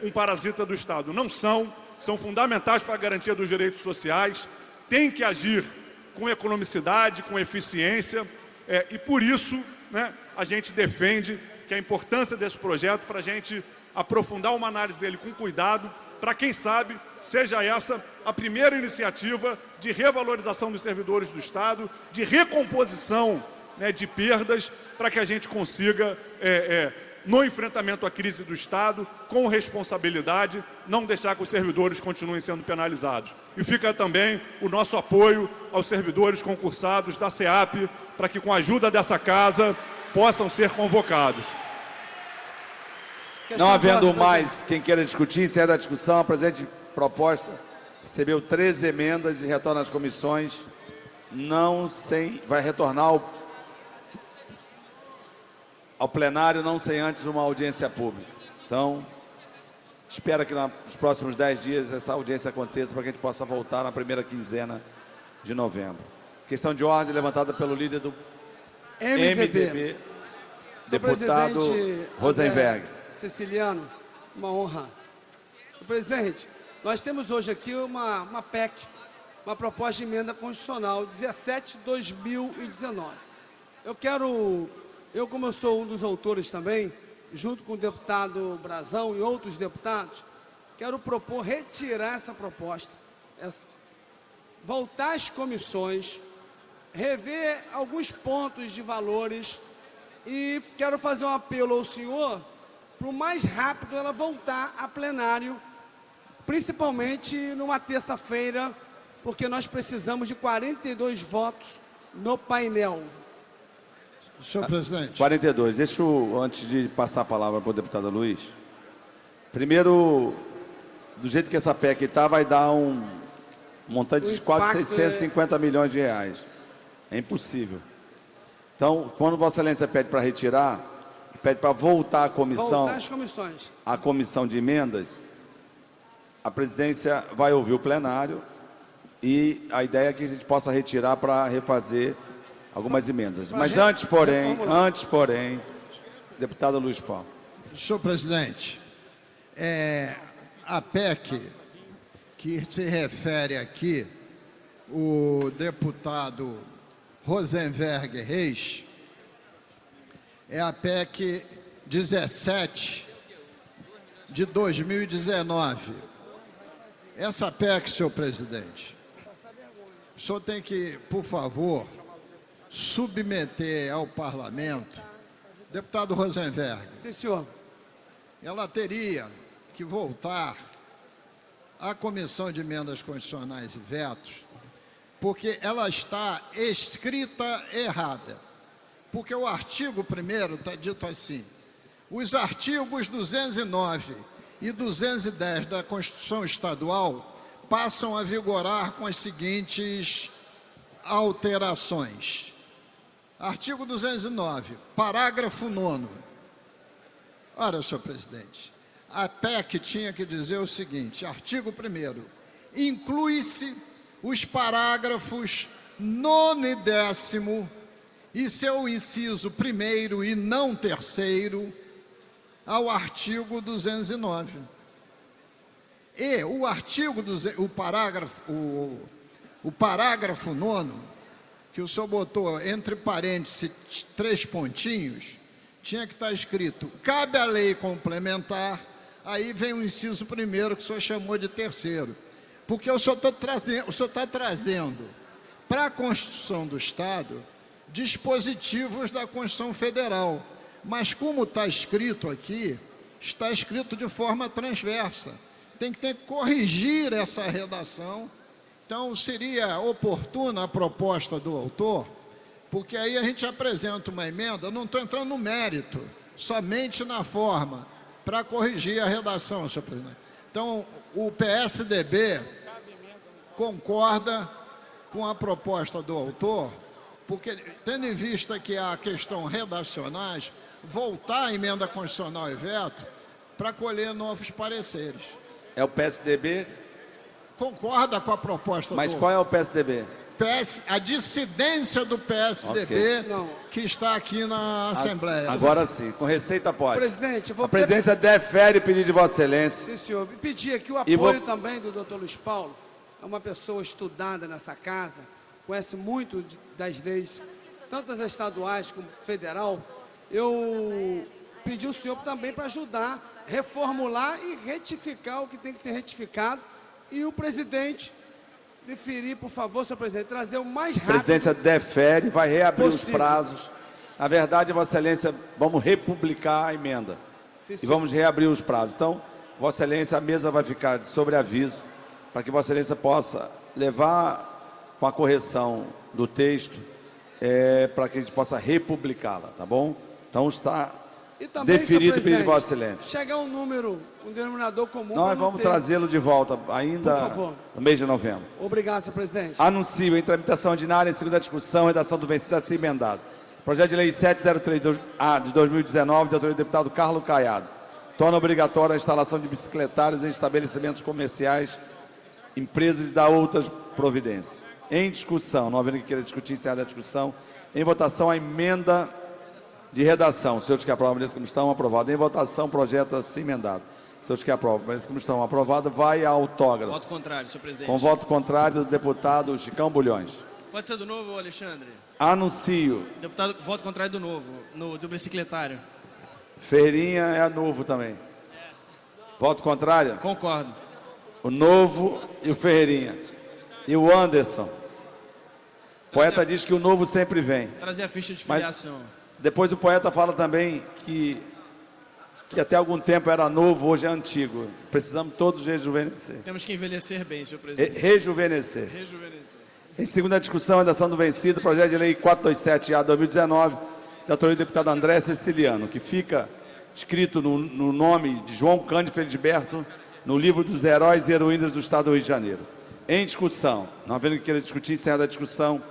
um parasita do Estado. Não são fundamentais para a garantia dos direitos sociais, tem que agir com economicidade, com eficiência, e por isso, né, a gente defende que a importância desse projeto para a gente aprofundar uma análise dele com cuidado, para quem sabe seja essa a primeira iniciativa de revalorização dos servidores do Estado, de recomposição, né, de perdas, para que a gente consiga, no enfrentamento à crise do Estado, com responsabilidade, não deixar que os servidores continuem sendo penalizados. E fica também o nosso apoio aos servidores concursados da SEAP, para que, com a ajuda dessa casa, possam ser convocados. Não havendo mais quem queira discutir, encerra a discussão. A presente proposta recebeu 13 emendas e retorna às comissões. Vai retornar ao plenário, não sem antes uma audiência pública. Então, espero que nos próximos 10 dias essa audiência aconteça para que a gente possa voltar na primeira quinzena de novembro. Questão de ordem levantada pelo líder do MDB, deputado Rosenberg. Siciliano, uma honra. Senhor presidente, nós temos hoje aqui uma PEC, uma proposta de emenda constitucional 17/2019. Como eu sou um dos autores também, junto com o deputado Brazão e outros deputados, quero propor retirar essa proposta, voltar às comissões, rever alguns pontos de valores e quero fazer um apelo ao senhor para o mais rápido ela voltar a plenário, principalmente numa terça-feira, porque nós precisamos de 42 votos no painel. Senhor presidente. 42. Deixa eu, antes de passar a palavra para o deputado Luiz, primeiro, do jeito que essa PEC está, vai dar um montante de quase 650 milhões de reais. É impossível. Então, quando Vossa Excelência pede para retirar, pede para voltar à comissão, Voltar às comissões. à comissão de emendas, a presidência vai ouvir o plenário e a ideia é que a gente possa retirar para refazer algumas emendas. Mas antes, porém, deputado Luiz Paulo. Senhor presidente, a PEC que se refere aqui, o deputado Rosenberg Reis, é a PEC 17 de 2019. Essa PEC, senhor presidente, o senhor tem que, por favor, submeter ao parlamento, deputado Rosenberg. Sim, senhor. Ela teria que voltar à Comissão de Emendas Constitucionais e Vetos, porque ela está escrita errada. Porque o artigo 1º está dito assim: os artigos 209 e 210 da Constituição Estadual passam a vigorar com as seguintes alterações. Artigo 209, parágrafo 9º. Ora, senhor presidente, a PEC tinha que dizer o seguinte: artigo 1º, inclui-se os parágrafos 9º e 10º e seu inciso 1º e não 3º, ao artigo 209. E o artigo, o parágrafo 9º, que o senhor botou entre parênteses 3 pontinhos, tinha que estar escrito: cabe à lei complementar, aí vem o inciso 1º, que o senhor chamou de 3º. Porque o senhor está trazendo para a Constituição do Estado dispositivos da Constituição Federal. Mas como está escrito aqui, está escrito de forma transversa. Tem que corrigir essa redação. Então, seria oportuna a proposta do autor, porque aí a gente apresenta uma emenda, eu não estou entrando no mérito, somente na forma, para corrigir a redação, senhor presidente. Então, o PSDB concorda com a proposta do autor, porque, tendo em vista que a questão redacionais, voltar à emenda constitucional e veto para colher novos pareceres. É o PSDB? Concorda com a proposta Mas do... qual é o PSDB? A dissidência do PSDB, que está aqui na Assembleia. Agora sim, com receita pode. Presidente, A presidência defere pedido de Vossa Excelência. Sim, senhor. E pedir aqui o apoio também do doutor Luiz Paulo. É uma pessoa estudada nessa casa, conhece muito das leis, tanto as estaduais como federal. Eu pedi o senhor também para ajudar, reformular e retificar o que tem que ser retificado. E o presidente deferir, por favor, senhor presidente, trazer o mais rápido. A presidência defere, vai reabrir possível. os prazos. Na verdade, Vossa Excelência, vamos republicar a emenda. Sim, e vamos reabrir os prazos. Então, Vossa Excelência, a mesa vai ficar de sobreaviso, para que Vossa Excelência possa levar com a correção do texto, para que a gente possa republicá-la, tá bom? Então, está E também, deferido o pedido de Vossa Excelência. Chegar um número, um denominador comum. Nós vamos trazê-lo de volta ainda no mês de novembro. Obrigado, senhor presidente. Anuncio em tramitação ordinária, em segunda discussão, redação do vencido assim emendado. Projeto de lei 703-A de 2019, de autoria do deputado Carlos Caiado. Torna obrigatória a instalação de bicicletários em estabelecimentos comerciais, empresas e dá outras providências. Em discussão, não havendo que queira discutir, encerrada a discussão. Em votação, a emenda de redação. Os senhores que aprovam, beleza, como estão, aprovado. Em votação, projeto assim emendado. Os senhores que aprovam, beleza, como estão, aprovado, vai a autógrafo. Voto contrário, senhor presidente. Com voto contrário do deputado Chicão Bulhões. Pode ser do novo, Alexandre? Anuncio. Deputado, voto contrário do novo, do bicicletário. Ferreirinha é novo também. Voto contrário? Concordo. O novo e o Ferreirinha. E o Anderson. O poeta diz que o novo sempre vem. Trazer a ficha de filiação. Depois o poeta fala também que até algum tempo era novo, hoje é antigo. Precisamos todos rejuvenescer. Temos que envelhecer bem, senhor presidente. Rejuvenescer. Em segunda discussão, redação do vencido, projeto de lei 427-A 2019, de autoria do deputado André Ceciliano, que fica escrito no nome de João Cândido Felisberto, no livro dos heróis e heroínas do Estado do Rio de Janeiro. Em discussão, não havendo que queira discutir, encerrada a discussão.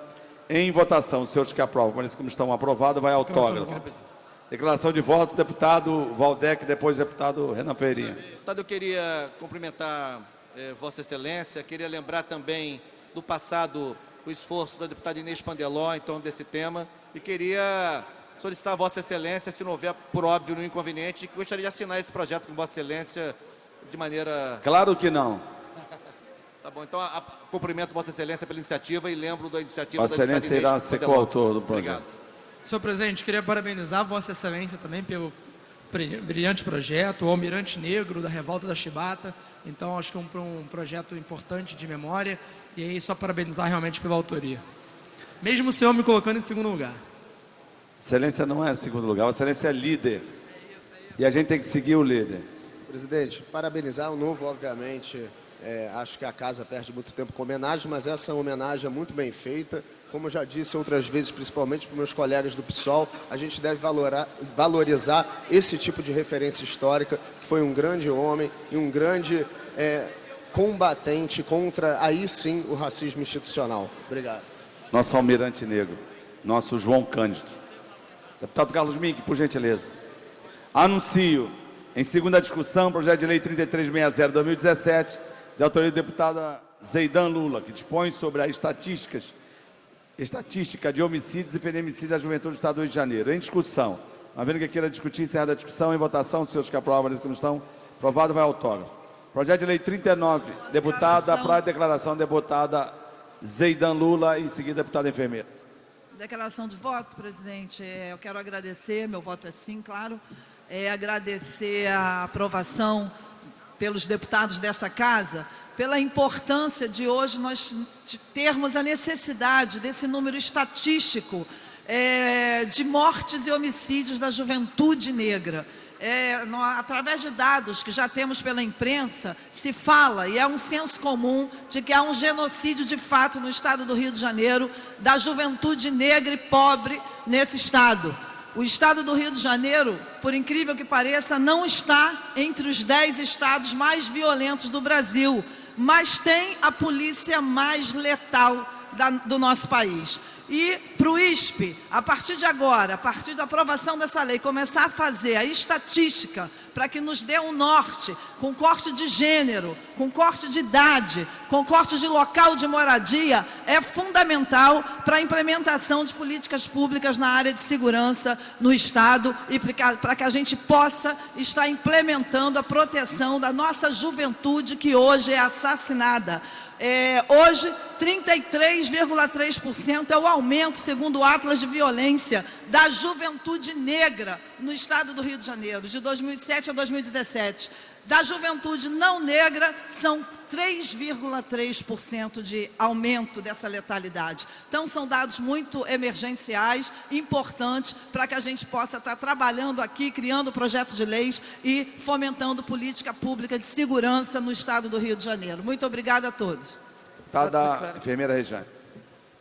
Em votação, os senhores que aprovam, parece que estão aprovados, vai autógrafo. Declaração de voto, deputado Valdec, depois deputado Renan Ferreirinha. Deputado, eu queria cumprimentar Vossa Excelência, queria lembrar também do passado, o esforço da deputada Inês Pandeló em torno desse tema, e queria solicitar a Vossa Excelência, se não houver, por óbvio, no inconveniente, que gostaria de assinar esse projeto com Vossa Excelência de maneira... Claro que não. Tá bom, então cumprimento Vossa Excelência pela iniciativa e lembro da iniciativa Vossa Excelência irá ser coautor do projeto. Obrigado. Senhor presidente, queria parabenizar Vossa Excelência também pelo brilhante projeto, o Almirante Negro da Revolta da Chibata. Então, acho que é um projeto importante de memória. E aí, só parabenizar realmente pela autoria. Mesmo o senhor me colocando em segundo lugar. Excelência não é segundo lugar, Vossa Excelência é líder. E a gente tem que seguir o líder. Presidente, parabenizar o novo, obviamente. Acho que a casa perde muito tempo com homenagem, mas essa homenagem é muito bem feita. Como eu já disse outras vezes, principalmente para meus colegas do PSOL, a gente deve valorizar esse tipo de referência histórica, que foi um grande homem e um grande combatente contra, aí sim, o racismo institucional. Obrigado. Nosso Almirante Negro, nosso João Cândido. Deputado Carlos Mink, por gentileza. Anuncio, em segunda discussão, projeto de lei 3360-2017, de autoria do deputado Zeidan Lula, que dispõe sobre as estatística de homicídios e feminicídios da juventude do Estado do Rio de Janeiro. Em discussão, Havendo que queira discutir, encerrada a discussão. Em votação, os senhores que aprovam nessa comissão. Aprovado, vai autógrafo. Projeto de lei 39, deputada, para declaração, deputada Zeidan Lula, em seguida, deputada enfermeira. Declaração de voto, presidente. Eu quero agradecer, meu voto é sim, claro. Agradecer a aprovação pelos deputados dessa casa, pela importância de hoje nós termos a necessidade desse número estatístico de mortes e homicídios da juventude negra. Através de dados que já temos pela imprensa, se fala, e é um senso comum, de que há um genocídio de fato no estado do Rio de Janeiro, da juventude negra e pobre nesse estado. O estado do Rio de Janeiro, por incrível que pareça, não está entre os 10 estados mais violentos do Brasil, mas tem a polícia mais letal do nosso país. E para o ISP, a partir de agora, a partir da aprovação dessa lei, começar a fazer a estatística para que nos dê um norte, com corte de gênero, com corte de idade, com corte de local de moradia, é fundamental para a implementação de políticas públicas na área de segurança no Estado e para que a gente possa estar implementando a proteção da nossa juventude que hoje é assassinada. Hoje, 33,3% é o aumento, segundo o Atlas de Violência, da juventude negra no estado do Rio de Janeiro, de 2007 a 2017. Da juventude não negra, são 3,3% de aumento dessa letalidade. Então, são dados muito emergenciais, importantes, para que a gente possa estar trabalhando aqui, criando projetos de leis e fomentando política pública de segurança no estado do Rio de Janeiro. Muito obrigada a todos. Deputada enfermeira Rejane.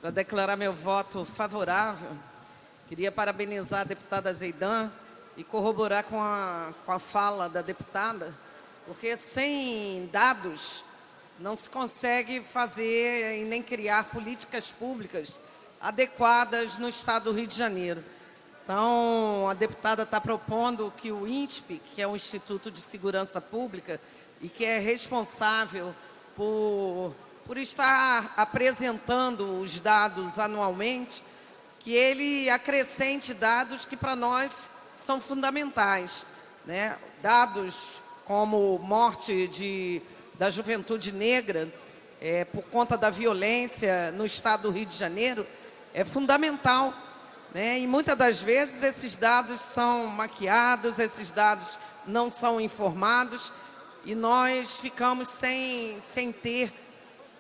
Para declarar meu voto favorável, queria parabenizar a deputada Zeidan e corroborar com a fala da deputada, porque sem dados não se consegue fazer e nem criar políticas públicas adequadas no estado do Rio de Janeiro. Então, a deputada está propondo que o INSP, que é o Instituto de Segurança Pública e que é responsável por estar apresentando os dados anualmente, que ele acrescente dados que para nós são fundamentais, né? Dados como morte da juventude negra por conta da violência no estado do Rio de Janeiro é fundamental, né? E muitas das vezes esses dados são maquiados, esses dados não são informados e nós ficamos sem ter,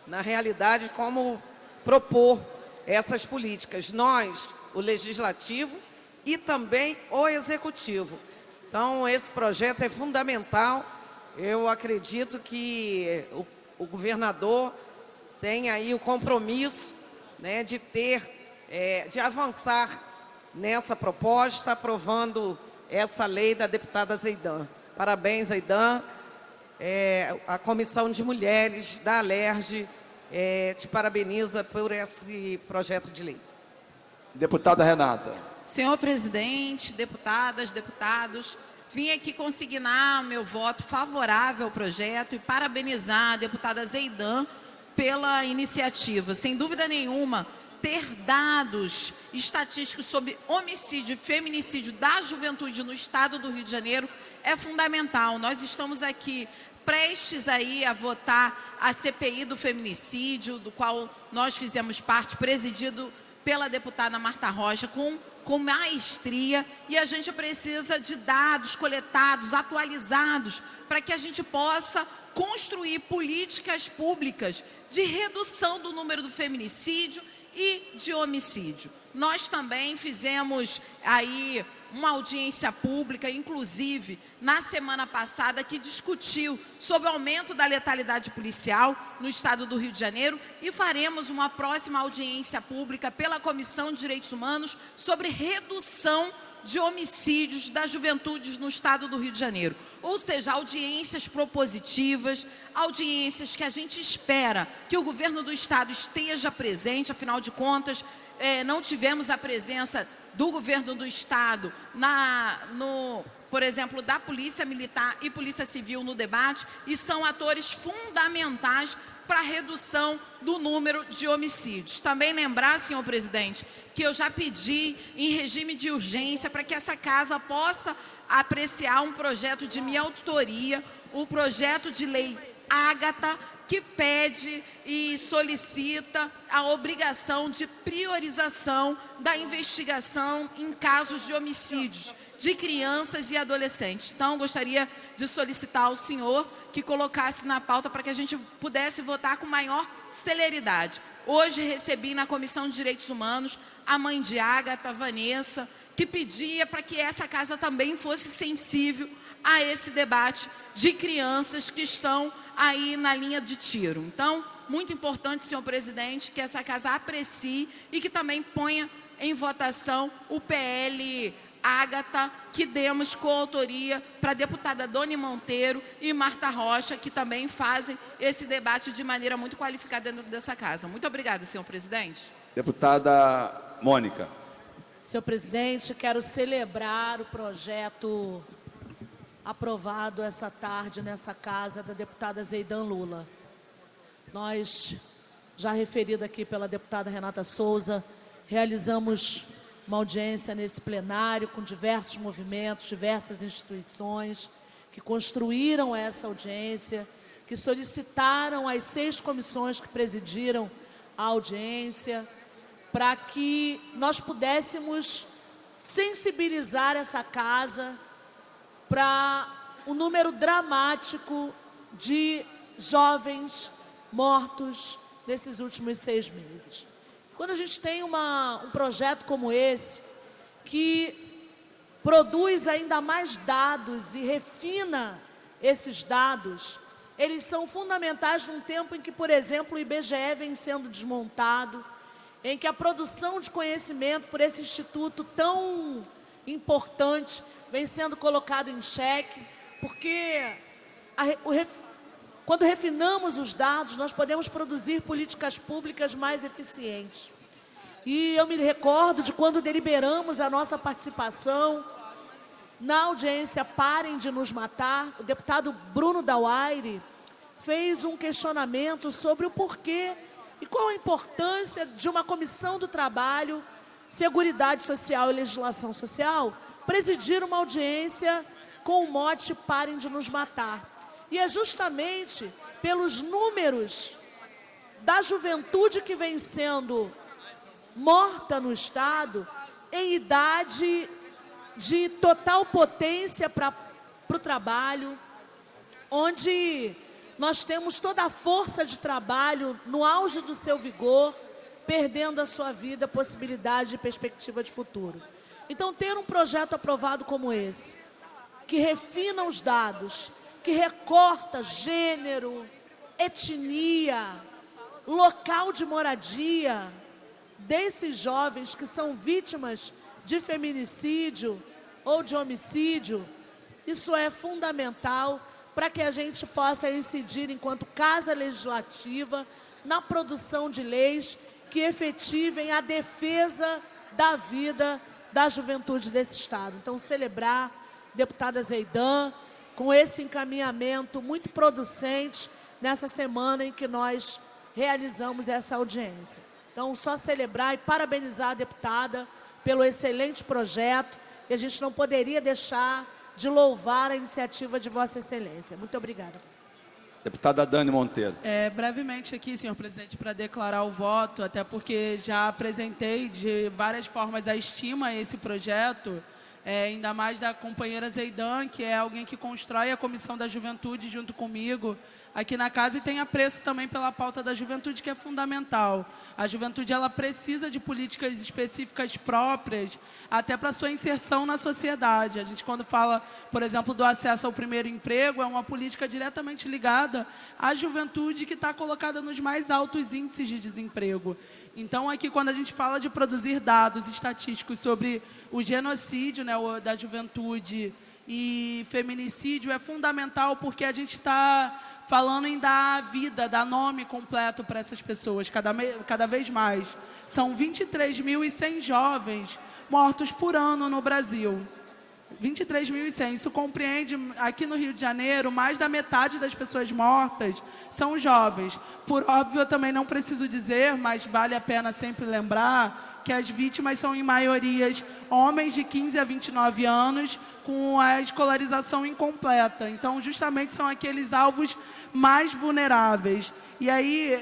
na realidade, como propor essas políticas. Nós, o Legislativo e também o Executivo. Então, esse projeto é fundamental. Eu acredito que o governador tem aí o compromisso, né, de avançar nessa proposta, aprovando essa lei da deputada Zeidan. Parabéns, Zeidan. A Comissão de Mulheres da Alerj te parabeniza por esse projeto de lei. Deputada Renata. Senhor presidente, deputadas, deputados, vim aqui consignar meu voto favorável ao projeto e parabenizar a deputada Zeidan pela iniciativa. Sem dúvida nenhuma, ter dados estatísticos sobre homicídio e feminicídio da juventude no estado do Rio de Janeiro é fundamental. Nós estamos aqui prestes aí a votar a CPI do feminicídio, do qual nós fizemos parte, presidido pela deputada Marta Rocha, com maestria, e a gente precisa de dados coletados, atualizados, para que a gente possa construir políticas públicas de redução do número do feminicídio e de homicídio. Nós também fizemos aí uma audiência pública, inclusive na semana passada, que discutiu sobre o aumento da letalidade policial no estado do Rio de Janeiro, e faremos uma próxima audiência pública pela Comissão de Direitos Humanos sobre redução de homicídios da juventude no estado do Rio de Janeiro. Ou seja, audiências propositivas, audiências que a gente espera que o governo do estado esteja presente, afinal de contas, não tivemos a presença do governo do estado, por exemplo, da Polícia Militar e Polícia Civil no debate, e são atores fundamentais para a redução do número de homicídios. Também lembrar, senhor presidente, que eu já pedi em regime de urgência para que essa casa possa apreciar um projeto de minha autoria, o projeto de lei Ágata, que pede e solicita a obrigação de priorização da investigação em casos de homicídios de crianças e adolescentes. Então, gostaria de solicitar ao senhor que colocasse na pauta para que a gente pudesse votar com maior celeridade. Hoje recebi na Comissão de Direitos Humanos a mãe de Ágata, Vanessa, que pedia para que essa casa também fosse sensível a esse debate de crianças que estão aí na linha de tiro. Então, muito importante, senhor presidente, que essa casa aprecie e que também ponha em votação o PL Ágata, que demos coautoria para a deputada Doni Monteiro e Marta Rocha, que também fazem esse debate de maneira muito qualificada dentro dessa casa. Muito obrigada, senhor presidente. Deputada Mônica. Senhor presidente, quero celebrar o projeto aprovado essa tarde nessa casa da deputada Zeidan Lula. Nós, já referido aqui pela deputada Renata Souza, realizamos uma audiência nesse plenário com diversos movimentos, diversas instituições que construíram essa audiência, que solicitaram as 6 comissões que presidiram a audiência, para que nós pudéssemos sensibilizar essa casa para um número dramático de jovens mortos nesses últimos 6 meses. Quando a gente tem um projeto como esse, que produz ainda mais dados e refina esses dados, eles são fundamentais num tempo em que, por exemplo, o IBGE vem sendo desmontado, em que a produção de conhecimento por esse instituto tão importante vem sendo colocado em xeque, porque quando refinamos os dados, nós podemos produzir políticas públicas mais eficientes. E eu me recordo de quando deliberamos a nossa participação na audiência Parem de Nos Matar, o deputado Bruno Dauaire fez um questionamento sobre o porquê e qual a importância de uma comissão do trabalho, Seguridade Social e Legislação Social presidir uma audiência com o mote Parem de Nos Matar. E é justamente pelos números da juventude que vem sendo morta no Estado, em idade de total potência para o trabalho, onde nós temos toda a força de trabalho no auge do seu vigor, perdendo a sua vida, possibilidade e perspectiva de futuro. Então, ter um projeto aprovado como esse, que refina os dados, que recorta gênero, etnia, local de moradia desses jovens que são vítimas de feminicídio ou de homicídio, isso é fundamental para que a gente possa incidir enquanto Casa Legislativa na produção de leis que efetivem a defesa da vida da juventude desse Estado. Então, celebrar, deputada Zeidan, com esse encaminhamento muito producente nessa semana em que nós realizamos essa audiência. Então, só celebrar e parabenizar a deputada pelo excelente projeto, e a gente não poderia deixar de louvar a iniciativa de Vossa Excelência. Muito obrigada. Deputada Dani Monteiro. Brevemente aqui, senhor presidente, para declarar o voto, até porque já apresentei de várias formas a estima a esse projeto, ainda mais da companheira Zeidan, que é alguém que constrói a Comissão da Juventude junto comigo aqui na casa e tem apreço também pela pauta da juventude, que é fundamental. A juventude, ela precisa de políticas específicas próprias, até para sua inserção na sociedade. A gente, quando fala, por exemplo, do acesso ao primeiro emprego, é uma política diretamente ligada à juventude que está colocada nos mais altos índices de desemprego. Então, aqui, quando a gente fala de produzir dados estatísticos sobre o genocídio, né, da juventude e feminicídio, é fundamental porque a gente está falando em dar vida, dar nome completo para essas pessoas, cada vez mais. São 23.100 jovens mortos por ano no Brasil. 23.100. Isso compreende, aqui no Rio de Janeiro, mais da metade das pessoas mortas são jovens. Por óbvio, eu também não preciso dizer, mas vale a pena sempre lembrar que as vítimas são, em maioria, homens de 15 a 29 anos com a escolarização incompleta. Então, justamente, são aqueles alvos mais vulneráveis. E aí,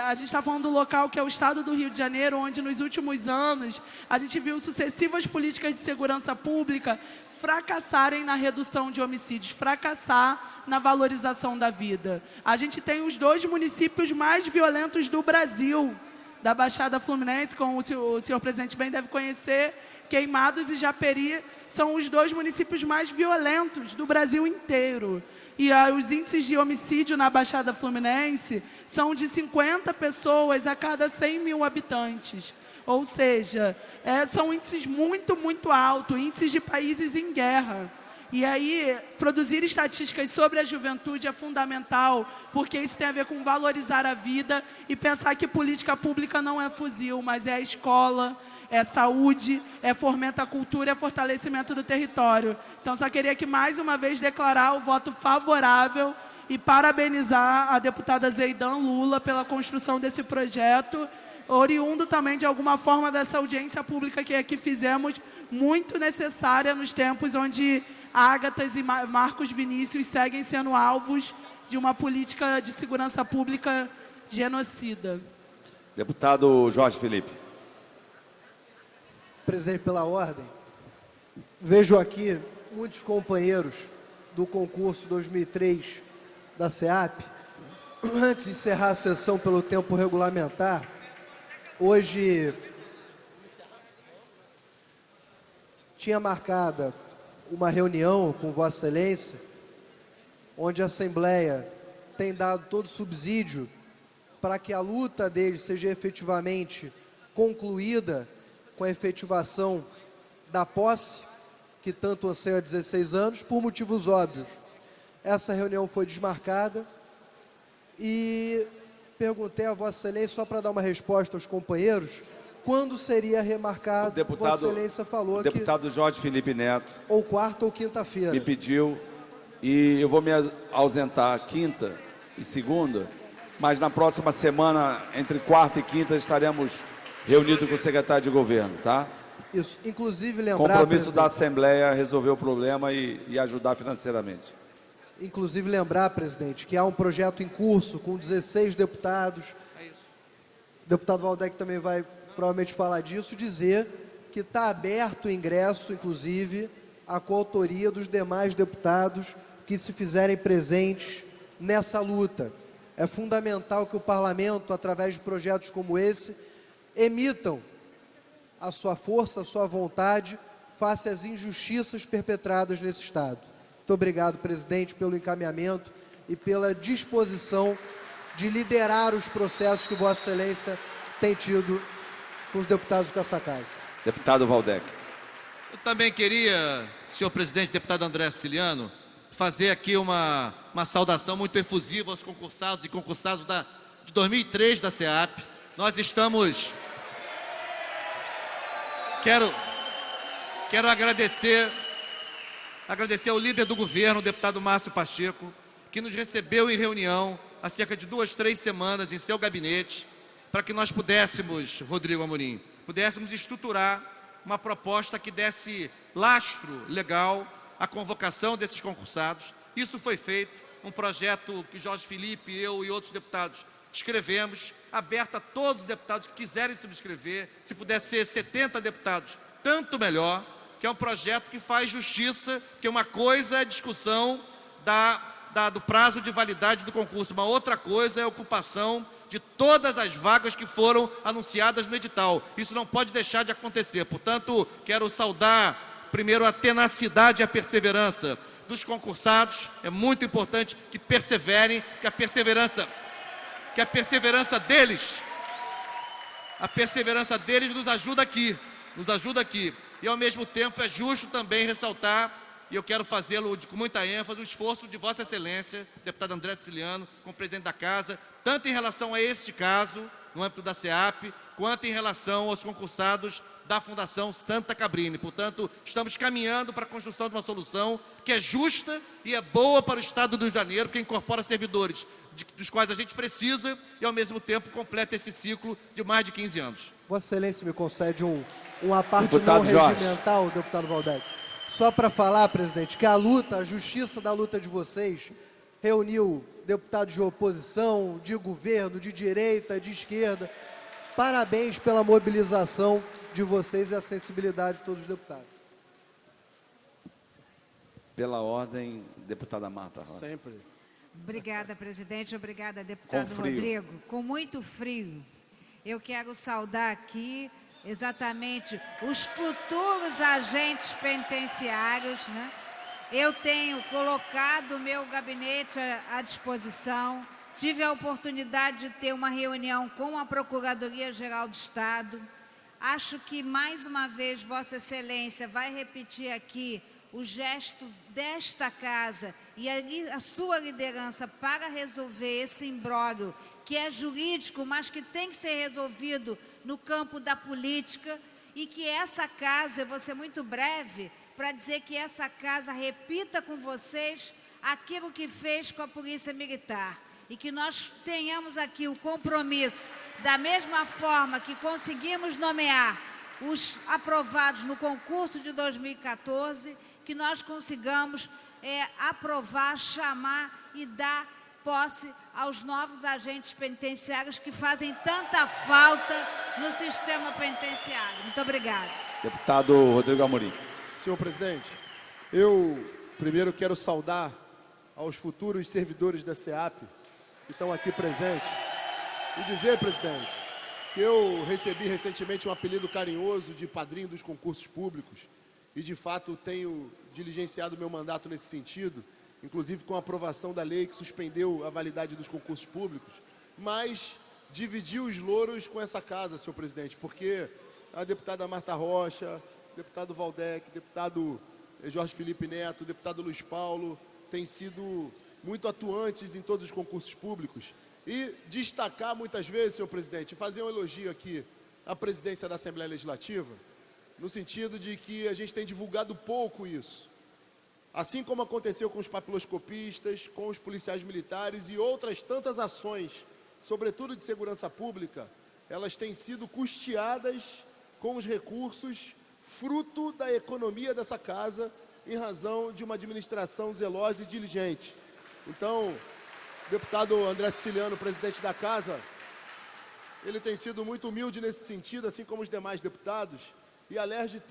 a gente está falando do local que é o estado do Rio de Janeiro, onde nos últimos anos a gente viu sucessivas políticas de segurança pública fracassarem na redução de homicídios, fracassar na valorização da vida. A gente tem os 2 municípios mais violentos do Brasil, da Baixada Fluminense, como o senhor presidente bem deve conhecer, Queimados e Japeri são os 2 municípios mais violentos do Brasil inteiro. E os índices de homicídio na Baixada Fluminense são de 50 pessoas a cada 100 mil habitantes. Ou seja, são índices muito, muito altos, índices de países em guerra. E aí, produzir estatísticas sobre a juventude é fundamental, porque isso tem a ver com valorizar a vida e pensar que política pública não é fuzil, mas é a escola, é saúde, é fomenta a cultura, é fortalecimento do território. Então, só queria aqui mais uma vez declarar o voto favorável e parabenizar a deputada Zeidan Lula pela construção desse projeto, oriundo também de alguma forma dessa audiência pública que aqui fizemos, muito necessária nos tempos onde Ágatas e Marcos Vinícius seguem sendo alvos de uma política de segurança pública genocida. Deputado Jorge Felipe. Presidente, pela ordem, vejo aqui muitos companheiros do concurso 2003 da SEAP. Antes de encerrar a sessão pelo tempo regulamentar, hoje tinha marcada uma reunião com Vossa Excelência, onde a Assembleia tem dado todo o subsídio para que a luta deles seja efetivamente concluída com a efetivação da posse, que tanto anseia há 16 anos, por motivos óbvios. Essa reunião foi desmarcada e perguntei a Vossa Excelência, só para dar uma resposta aos companheiros, quando seria remarcado. Vossa Excelência falou que... O deputado Jorge Felipe Neto. Ou quarta ou quinta-feira. Me pediu, e eu vou me ausentar quinta e segunda, mas na próxima semana, entre quarta e quinta, estaremos reunidos com o secretário de governo, tá? Isso, inclusive lembrar... Compromisso da Assembleia resolver o problema e ajudar financeiramente. Inclusive lembrar, presidente, que há um projeto em curso com 16 deputados. O deputado Waldeck também vai provavelmente falar disso, dizer que está aberto o ingresso, inclusive, à coautoria dos demais deputados que se fizerem presentes nessa luta. É fundamental que o parlamento, através de projetos como esse, emitam a sua força, a sua vontade, face às injustiças perpetradas nesse Estado. Muito obrigado, presidente, pelo encaminhamento e pela disposição de liderar os processos que Vossa Excelência tem tido com os deputados dessa casa. Deputado Waldeck. Eu também queria, senhor presidente, deputado André Siciliano, fazer aqui uma saudação muito efusiva aos concursados e concursadas de 2003 da SEAP. Nós estamos... Quero agradecer ao líder do governo, o deputado Márcio Pacheco, que nos recebeu em reunião há cerca de 2, 3 semanas em seu gabinete, para que nós pudéssemos, Rodrigo Amorim, pudéssemos estruturar uma proposta que desse lastro legal à convocação desses concursados. Isso foi feito, um projeto que Jorge Felipe, eu e outros deputados escrevemos, aberto a todos os deputados que quiserem subscrever, se puder ser 70 deputados, tanto melhor, que é um projeto que faz justiça, que uma coisa é a discussão do prazo de validade do concurso, uma outra coisa é a ocupação de todas as vagas que foram anunciadas no edital. Isso não pode deixar de acontecer. Portanto, quero saudar primeiro a tenacidade e a perseverança dos concursados. É muito importante que perseverem, que a perseverança deles nos ajuda aqui. E ao mesmo tempo é justo também ressaltar, e eu quero fazê-lo com muita ênfase, o esforço de Vossa Excelência, deputado André Siciliano, como presidente da Casa, tanto em relação a este caso, no âmbito da SEAP, quanto em relação aos concursados da Fundação Santa Cabrini. Portanto, estamos caminhando para a construção de uma solução que é justa e é boa para o Estado do Rio de Janeiro, que incorpora servidores dos quais a gente precisa e, ao mesmo tempo, completa esse ciclo de mais de 15 anos. Vossa Excelência me concede uma parte Deputado não Jorge. regimental, deputado Valdec. Só para falar, presidente, que a justiça da luta de vocês reuniu deputados de oposição, de governo, de direita, de esquerda. Parabéns pela mobilização de vocês e a sensibilidade de todos os deputados. Pela ordem, deputada Marta Rocha. Sempre. Obrigada, presidente. Obrigada, deputado Com frio. Rodrigo. Com muito frio. Eu quero saudar aqui exatamente os futuros agentes penitenciários, né? Eu tenho colocado o meu gabinete à disposição. Tive a oportunidade de ter uma reunião com a Procuradoria-Geral do Estado. Acho que, mais uma vez, Vossa Excelência vai repetir aqui o gesto desta casa e a sua liderança para resolver esse imbróglio, que é jurídico, mas que tem que ser resolvido no campo da política, e que essa casa, eu vou ser muito breve, para dizer que essa casa repita com vocês aquilo que fez com a Polícia Militar. E que nós tenhamos aqui o compromisso, da mesma forma que conseguimos nomear os aprovados no concurso de 2014, que nós consigamos aprovar, chamar e dar posse aos novos agentes penitenciários que fazem tanta falta no sistema penitenciário. Muito obrigada. Deputado Rodrigo Amorim. Senhor presidente, eu primeiro quero saudar aos futuros servidores da SEAP que estão aqui presentes e dizer, presidente, que eu recebi recentemente um apelido carinhoso de padrinho dos concursos públicos e, de fato, tenho diligenciado meu mandato nesse sentido, inclusive com a aprovação da lei que suspendeu a validade dos concursos públicos, mas dividi os louros com essa casa, senhor presidente, porque a deputada Marta Rocha, deputado Valdec, deputado Jorge Felipe Neto, deputado Luiz Paulo, têm sido muito atuantes em todos os concursos públicos. E destacar muitas vezes, senhor presidente, fazer um elogio aqui à presidência da Assembleia Legislativa, no sentido de que a gente tem divulgado pouco isso. Assim como aconteceu com os papiloscopistas, com os policiais militares e outras tantas ações, sobretudo de segurança pública, elas têm sido custeadas com os recursos fruto da economia dessa casa, em razão de uma administração zelosa e diligente. Então, o deputado André Siciliano, presidente da casa, ele tem sido muito humilde nesse sentido, assim como os demais deputados, e a LERJ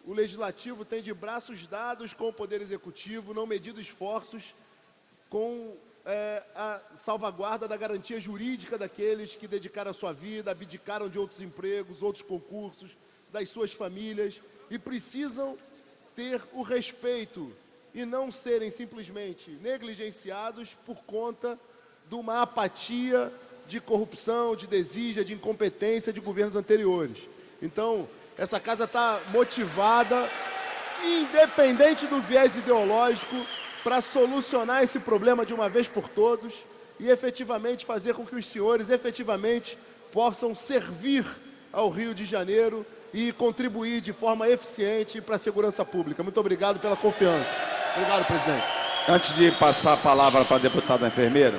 o Legislativo tem de braços dados com o Poder Executivo, não medido esforços com a salvaguarda da garantia jurídica daqueles que dedicaram a sua vida, abdicaram de outros empregos, outros concursos, das suas famílias, e precisam ter o respeito e não serem simplesmente negligenciados por conta de uma apatia, de corrupção, de desídia, de incompetência de governos anteriores. Então, essa casa está motivada, independente do viés ideológico, para solucionar esse problema de uma vez por todos e efetivamente fazer com que os senhores efetivamente possam servir ao Rio de Janeiro e contribuir de forma eficiente para a segurança pública. Muito obrigado pela confiança. Obrigado, presidente. Antes de passar a palavra para a deputada enfermeira,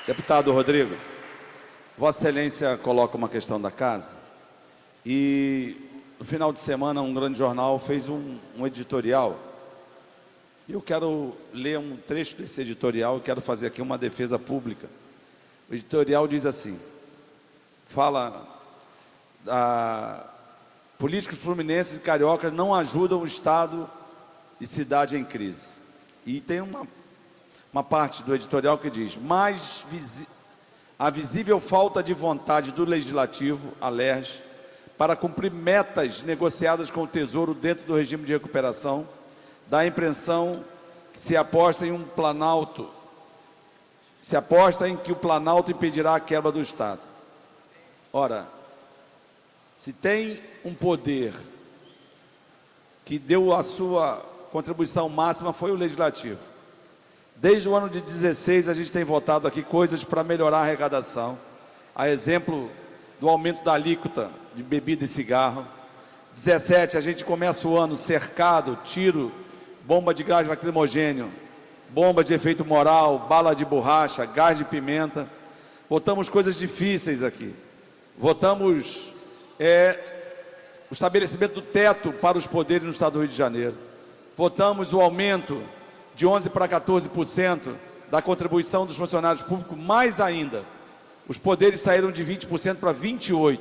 deputado Rodrigo, Vossa Excelência coloca uma questão da casa e no final de semana um grande jornal fez um editorial. Eu quero ler um trecho desse editorial e quero fazer aqui uma defesa pública. O editorial diz assim, fala políticos fluminenses e cariocas não ajudam o Estado e cidade em crise. E tem uma parte do editorial que diz, a visível falta de vontade do Legislativo, a LERJ, para cumprir metas negociadas com o Tesouro dentro do regime de recuperação, dá a impressão que se aposta em que o Planalto impedirá a quebra do Estado. Ora, se tem um poder que deu a sua contribuição máxima foi o Legislativo. Desde o ano de 16 a gente tem votado aqui coisas para melhorar a arrecadação. A exemplo do aumento da alíquota de bebida e cigarro. 17, a gente começa o ano cercado, tiro, bomba de gás lacrimogênio, bomba de efeito moral, bala de borracha, gás de pimenta. Votamos coisas difíceis aqui. Votamos o estabelecimento do teto para os poderes no estado do Rio de Janeiro. Votamos o aumento de 11% para 14% da contribuição dos funcionários públicos. Mais ainda, os poderes saíram de 20% para 28%.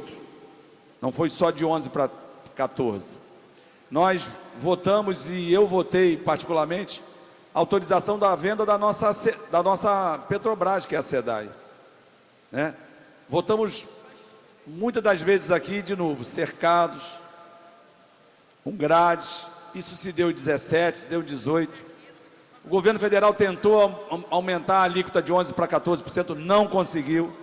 Não foi só de 11% para 14%. Nós votamos, e eu votei particularmente, a autorização da venda da nossa Petrobras, que é a SEDAI. Né? Votamos muitas das vezes aqui, de novo, cercados, com grades. Isso se deu em 17, se deu em 18. O governo federal tentou aumentar a alíquota de 11% para 14%, não conseguiu.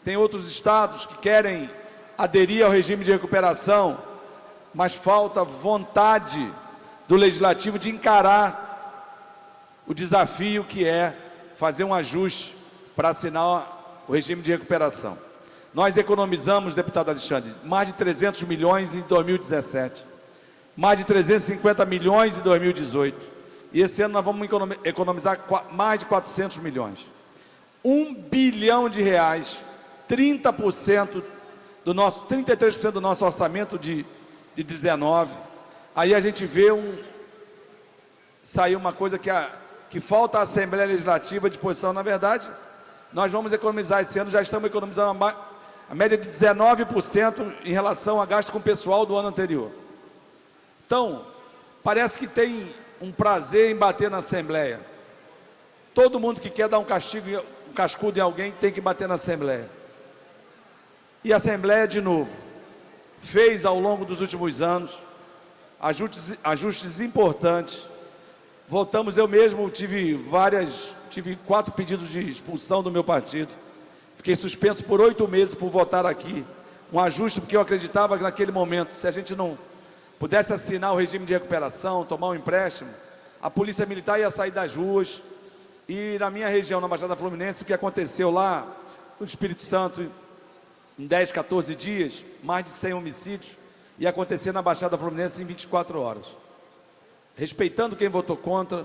Tem outros estados que querem aderir ao regime de recuperação, mas falta vontade do legislativo de encarar o desafio que é fazer um ajuste para assinar o regime de recuperação. Nós economizamos, deputado Alexandre, mais de 300 milhões em 2017, mais de 350 milhões em 2018, e esse ano nós vamos economizar mais de 400 milhões. 1 bilhão de reais, 33% do nosso orçamento de 19. Aí a gente vê saiu uma coisa que falta à Assembleia Legislativa de posição. Na verdade, nós vamos economizar esse ano, já estamos economizando a média de 19% em relação a gasto com o pessoal do ano anterior. Então, parece que tem um prazer em bater na Assembleia. Todo mundo que quer dar um cascudo em alguém tem que bater na Assembleia. E a Assembleia, de novo, fez ao longo dos últimos anos ajustes importantes. Votamos, eu mesmo tive 4 pedidos de expulsão do meu partido. Fiquei suspenso por 8 meses por votar aqui. Um ajuste porque eu acreditava que naquele momento, se a gente não pudesse assinar o regime de recuperação, tomar um empréstimo, a Polícia Militar ia sair das ruas. E na minha região, na Baixada Fluminense, o que aconteceu lá no Espírito Santo, em 10, 14 dias, mais de 100 homicídios, ia acontecer na Baixada Fluminense em 24 horas. Respeitando quem votou contra,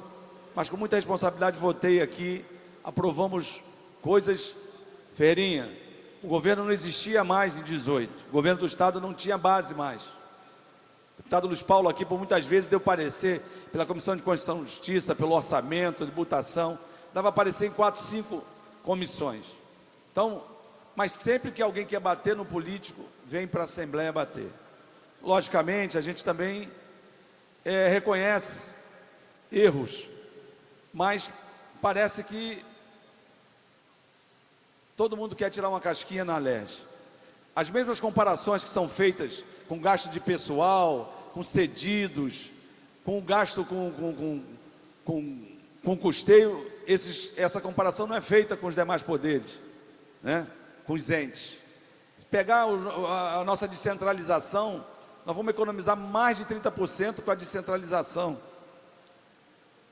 mas com muita responsabilidade votei aqui, aprovamos coisas. Ferreirinha, o governo não existia mais em 18, o governo do Estado não tinha base mais. O deputado Luiz Paulo aqui, por muitas vezes, deu parecer pela Comissão de Constituição e Justiça, pelo orçamento, tributação, dava parecer em 4, 5 comissões. Então, mas sempre que alguém quer bater no político, vem para a Assembleia bater. Logicamente, a gente também reconhece erros, mas parece que todo mundo quer tirar uma casquinha na Alerj. As mesmas comparações que são feitas com gasto de pessoal, com cedidos, com gasto com custeio, essa comparação não é feita com os demais poderes, né? Com os entes. Se pegar a nossa descentralização, nós vamos economizar mais de 30% com a descentralização.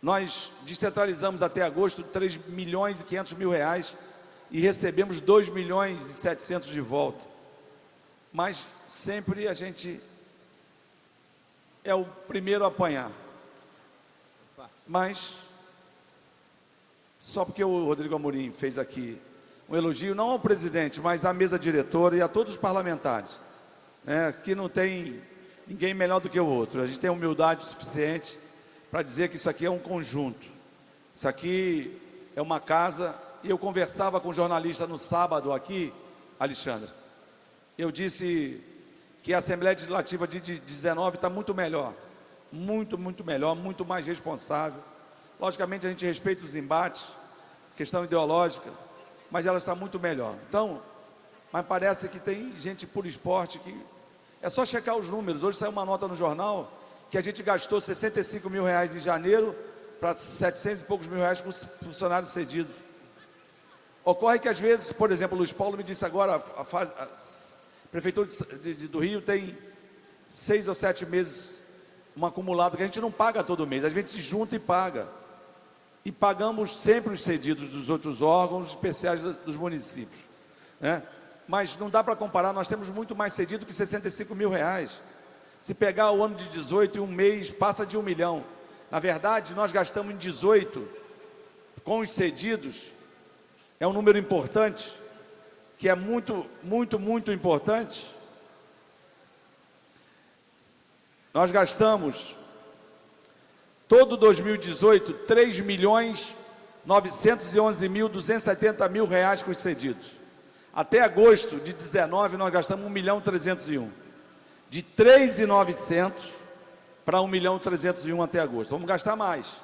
Nós descentralizamos até agosto 3 milhões e 500 mil reais e recebemos 2 milhões e 700 de volta. Mas sempre a gente é o primeiro a apanhar. Mas, só porque o Rodrigo Amorim fez aqui um elogio, não ao presidente, mas à mesa diretora e a todos os parlamentares, né, que não tem ninguém melhor do que o outro. A gente tem humildade suficiente para dizer que isso aqui é um conjunto. Isso aqui é uma casa. E eu conversava com um jornalista no sábado aqui, Alexandre. Eu disse que a Assembleia Legislativa de 19 está muito melhor. Muito, muito melhor, muito mais responsável. Logicamente, a gente respeita os embates, questão ideológica, mas ela está muito melhor. Então, mas parece que tem gente por esporte que... É só checar os números. Hoje saiu uma nota no jornal que a gente gastou 65 mil reais em janeiro para 700 e poucos mil reais com funcionários cedidos. Ocorre que às vezes, por exemplo, o Luiz Paulo me disse agora, a Prefeitura do Rio tem 6 ou 7 meses um acumulado que a gente não paga todo mês, a gente junta e paga. E pagamos sempre os cedidos dos outros órgãos especiais dos municípios, né? mas não dá para comparar, nós temos muito mais cedido que 65 mil reais. Se pegar o ano de 18 e um mês, passa de 1 milhão. Na verdade, nós gastamos em 18, com os cedidos, é um número importante, que é muito, muito, muito importante. Nós gastamos, todo 2018, 3.911.270 reais com os cedidos. Até agosto de 19, nós gastamos 1.301.000. De 3.900 para 1.301.000 até agosto. Vamos gastar mais.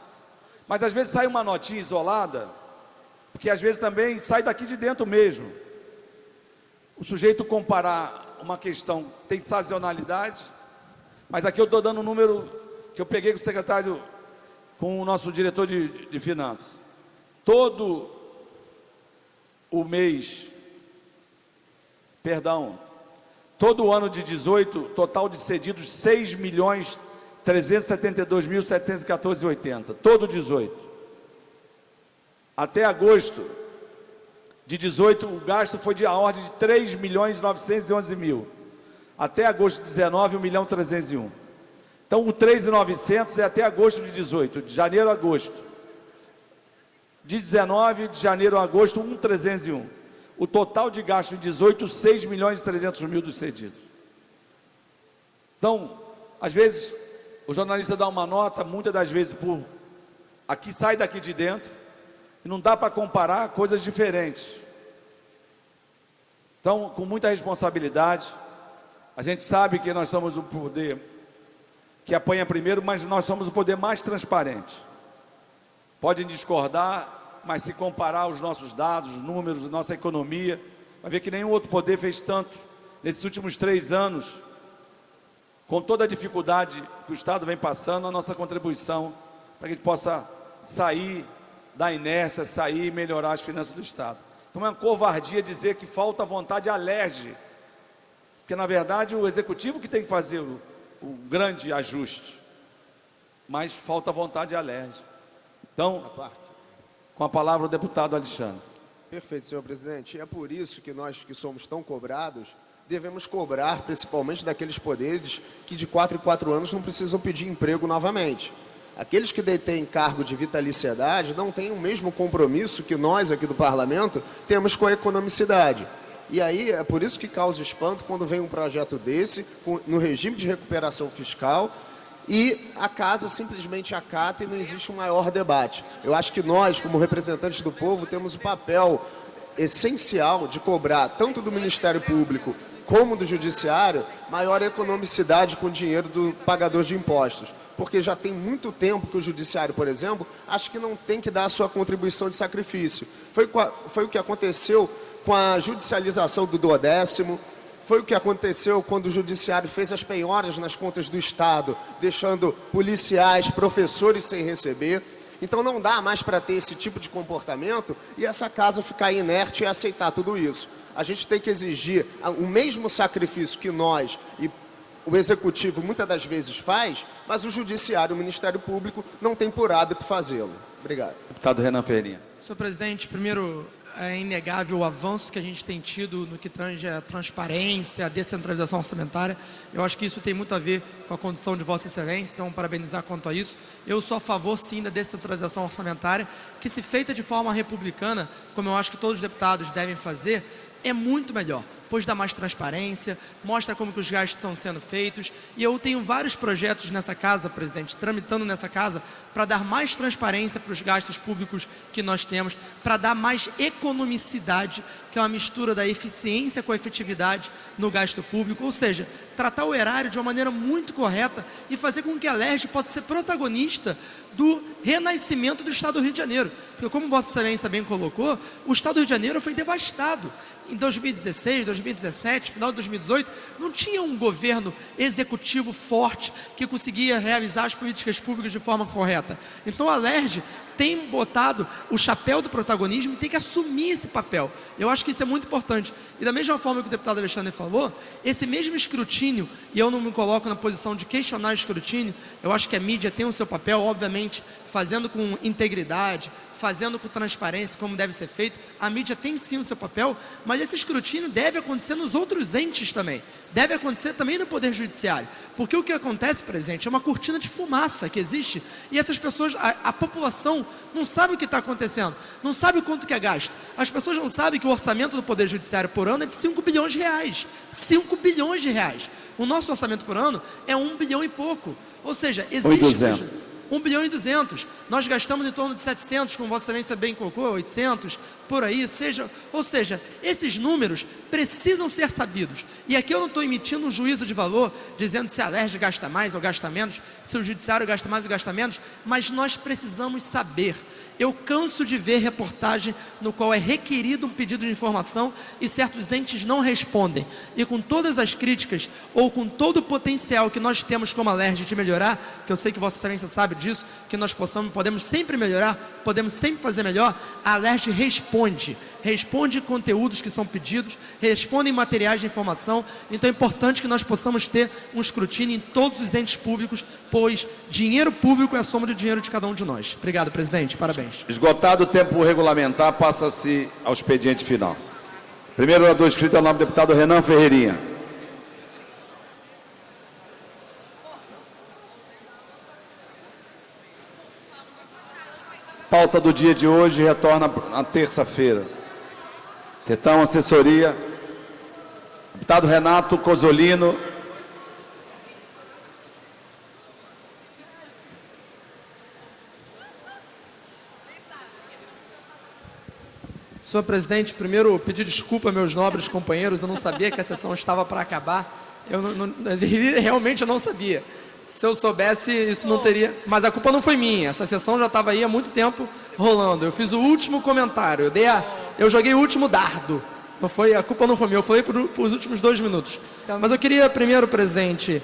Mas às vezes sai uma notinha isolada, porque às vezes também sai daqui de dentro mesmo. O sujeito comparar uma questão, tem sazonalidade, mas aqui eu estou dando um número que eu peguei com o secretário, com o nosso diretor de finanças. Todo o mês, todo o ano de 18, total de cedidos 6.372.714,80, todo 18. Até agosto de 18, o gasto foi de a ordem de 3.911.000. Até agosto de 19, 1.301.000. Então, o 3.900 é até agosto de 18, de janeiro a agosto. De 19, de janeiro a agosto, 1.301. O total de gasto em 18, 6.300.000 dos cedidos. Então, às vezes, o jornalista dá uma nota, muitas das vezes, aqui sai daqui de dentro, e não dá para comparar coisas diferentes. Então, com muita responsabilidade, a gente sabe que nós somos o poder que apanha primeiro, mas nós somos o poder mais transparente. Podem discordar, mas se comparar os nossos dados, os números, a nossa economia, vai ver que nenhum outro poder fez tanto nesses últimos 3 anos, com toda a dificuldade que o Estado vem passando, a nossa contribuição para que a gente possa sair da inércia, sair e melhorar as finanças do Estado. Então é uma covardia dizer que falta vontade alerge, porque na verdade o Executivo que tem que fazer o grande ajuste, mas falta vontade alerge. Então, com a palavra o deputado Alexandre. Perfeito, senhor presidente. É por isso que nós que somos tão cobrados, devemos cobrar principalmente daqueles poderes que de 4 em 4 anos não precisam pedir emprego novamente. Aqueles que detêm cargo de vitaliciedade não têm o mesmo compromisso que nós aqui do parlamento temos com a economicidade. E aí é por isso que causa espanto quando vem um projeto desse, no regime de recuperação fiscal, e a casa simplesmente acata e não existe um maior debate. Eu acho que nós, como representantes do povo, temos o papel essencial de cobrar, tanto do Ministério Público como do Judiciário, maior economicidade com o dinheiro do pagador de impostos. Porque já tem muito tempo que o Judiciário, por exemplo, acha que não tem que dar a sua contribuição de sacrifício. Foi o que aconteceu com a judicialização do 12º, foi o que aconteceu quando o Judiciário fez as penhoras nas contas do Estado, deixando policiais, professores sem receber. Então não dá mais para ter esse tipo de comportamento e essa casa ficar inerte e aceitar tudo isso. A gente tem que exigir o mesmo sacrifício que nós e o Executivo muitas das vezes faz, mas o Judiciário, o Ministério Público, não tem por hábito fazê-lo. Obrigado. Deputado Renan Ferrinha. Senhor presidente, primeiro, é inegável o avanço que a gente tem tido no que tange a transparência, a descentralização orçamentária. Eu acho que isso tem muito a ver com a condição de Vossa Excelência, então parabenizar quanto a isso. Eu sou a favor, sim, da descentralização orçamentária, que se feita de forma republicana, como eu acho que todos os deputados devem fazer, é muito melhor, pois dá mais transparência, mostra como que os gastos estão sendo feitos, e eu tenho vários projetos nessa casa, presidente, tramitando nessa casa, para dar mais transparência para os gastos públicos que nós temos, para dar mais economicidade, que é uma mistura da eficiência com a efetividade no gasto público, ou seja, tratar o erário de uma maneira muito correta e fazer com que a LERJ possa ser protagonista do renascimento do Estado do Rio de Janeiro. Porque, como Vossa Excelência bem colocou, o Estado do Rio de Janeiro foi devastado. Em 2016, 2017, final de 2018, não tinha um governo executivo forte que conseguia realizar as políticas públicas de forma correta. Então a LERJ tem botado o chapéu do protagonismo e tem que assumir esse papel. Eu acho que isso é muito importante. E da mesma forma que o deputado Alexandre falou, esse mesmo escrutínio, e eu não me coloco na posição de questionar o escrutínio, eu acho que a mídia tem o seu papel, obviamente, fazendo com integridade, fazendo com transparência, como deve ser feito. A mídia tem sim o seu papel, mas esse escrutínio deve acontecer nos outros entes também. Deve acontecer também no Poder Judiciário. Porque o que acontece, presidente, é uma cortina de fumaça que existe e essas pessoas, a população não sabe o que está acontecendo, não sabe o quanto que é gasto. As pessoas não sabem que o orçamento do Poder Judiciário por ano é de 5 bilhões de reais. 5 bilhões de reais. O nosso orçamento por ano é 1 bilhão e pouco. Ou seja, existe... 1 bilhão e 200, nós gastamos em torno de 700, como Vossa Excelência bem colocou, 800, por aí, ou seja, esses números precisam ser sabidos, e aqui eu não estou emitindo um juízo de valor, dizendo se a LERJ gasta mais ou gasta menos, se o Judiciário gasta mais ou gasta menos, mas nós precisamos saber. Eu canso de ver reportagem no qual é requerido um pedido de informação e certos entes não respondem. E com todas as críticas, ou com todo o potencial que nós temos como a LERJ de melhorar, que eu sei que Vossa Excelência sabe disso, que nós podemos sempre melhorar, podemos sempre fazer melhor, a LERJ responde conteúdos que são pedidos, responde materiais de informação. Então é importante que nós possamos ter um escrutínio em todos os entes públicos, pois dinheiro público é a soma do dinheiro de cada um de nós. Obrigado, presidente. Parabéns. Esgotado o tempo regulamentar, passa-se ao expediente final. Primeiro orador inscrito é o nome do deputado Renan Ferreirinha. Pauta do dia de hoje retorna na terça-feira. Tetão, assessoria. Deputado Renato Cozzolino. Senhor presidente, primeiro pedir desculpa, meus nobres companheiros, eu não sabia que a sessão estava para acabar. Realmente eu não sabia. Se eu soubesse, isso não teria... Mas a culpa não foi minha, essa sessão já estava aí há muito tempo rolando. Eu fiz o último comentário, eu joguei o último dardo. A culpa não foi minha, eu falei por os últimos 2 minutos. Mas eu queria primeiro, presidente,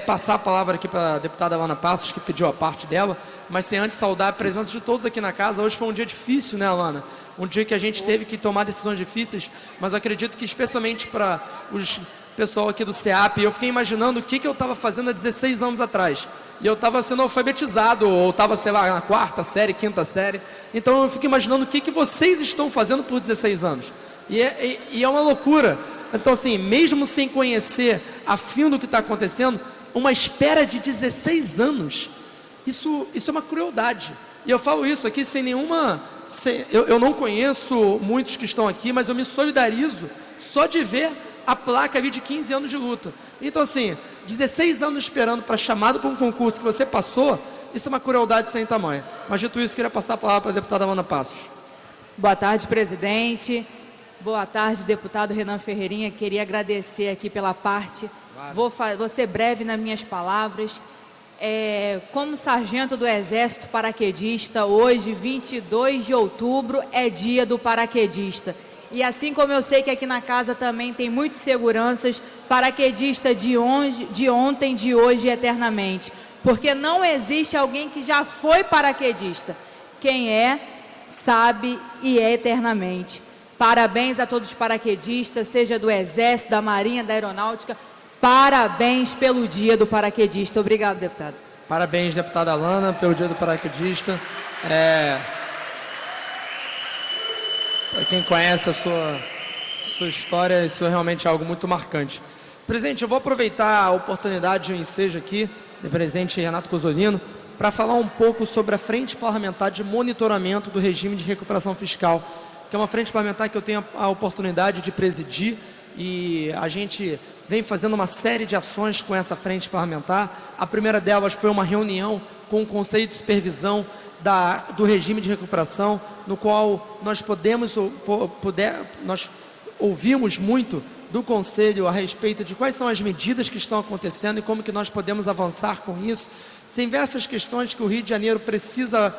passar a palavra aqui para a deputada Alana Passos, que pediu a parte dela, mas sem antes saudar a presença de todos aqui na casa. Hoje foi um dia difícil, né, Alana? Um dia que a gente teve que tomar decisões difíceis, mas eu acredito que especialmente para os pessoal aqui do CEAP, eu fiquei imaginando o que eu estava fazendo há 16 anos atrás. E eu estava sendo alfabetizado, ou estava, sei lá, na 4ª série, 5ª série. Então eu fico imaginando o que vocês estão fazendo por 16 anos. E é uma loucura. Então, assim, mesmo sem conhecer a fim do que está acontecendo, uma espera de 16 anos, isso é uma crueldade. E eu falo isso aqui sem nenhuma... Eu não conheço muitos que estão aqui, mas eu me solidarizo só de ver a placa ali de 15 anos de luta. Então, assim, 16 anos esperando para chamado para um concurso que você passou, isso é uma crueldade sem tamanho. Mas, dito isso, queria passar a palavra para a deputada Alana Passos. Boa tarde, presidente. Boa tarde, deputado Renan Ferreirinha. Queria agradecer aqui pela parte. Claro. Vou ser breve nas minhas palavras. Como sargento do Exército Paraquedista, hoje, 22 de outubro, é dia do paraquedista. E assim como eu sei que aqui na casa também tem muitos seguranças, paraquedista de ontem, de hoje e eternamente. Porque não existe alguém que já foi paraquedista. Quem sabe e é eternamente. Parabéns a todos os paraquedistas, seja do Exército, da Marinha, da Aeronáutica. Parabéns pelo dia do paraquedista. Obrigado, deputado. Parabéns, deputada Alana, pelo dia do paraquedista. Para quem conhece a sua história, isso é realmente algo muito marcante. Presidente, eu vou aproveitar a oportunidade de eu ensejo aqui, do presidente Renato Cozzolino, para falar um pouco sobre a Frente Parlamentar de Monitoramento do Regime de Recuperação Fiscal, que é uma frente parlamentar que eu tenho a oportunidade de presidir, e a gente vem fazendo uma série de ações com essa frente parlamentar. A primeira delas foi uma reunião com o Conselho de Supervisão do regime de recuperação, no qual nós nós ouvimos muito do Conselho a respeito de quais são as medidas que estão acontecendo e como que nós podemos avançar com isso. Tem diversas questões que o Rio de Janeiro precisa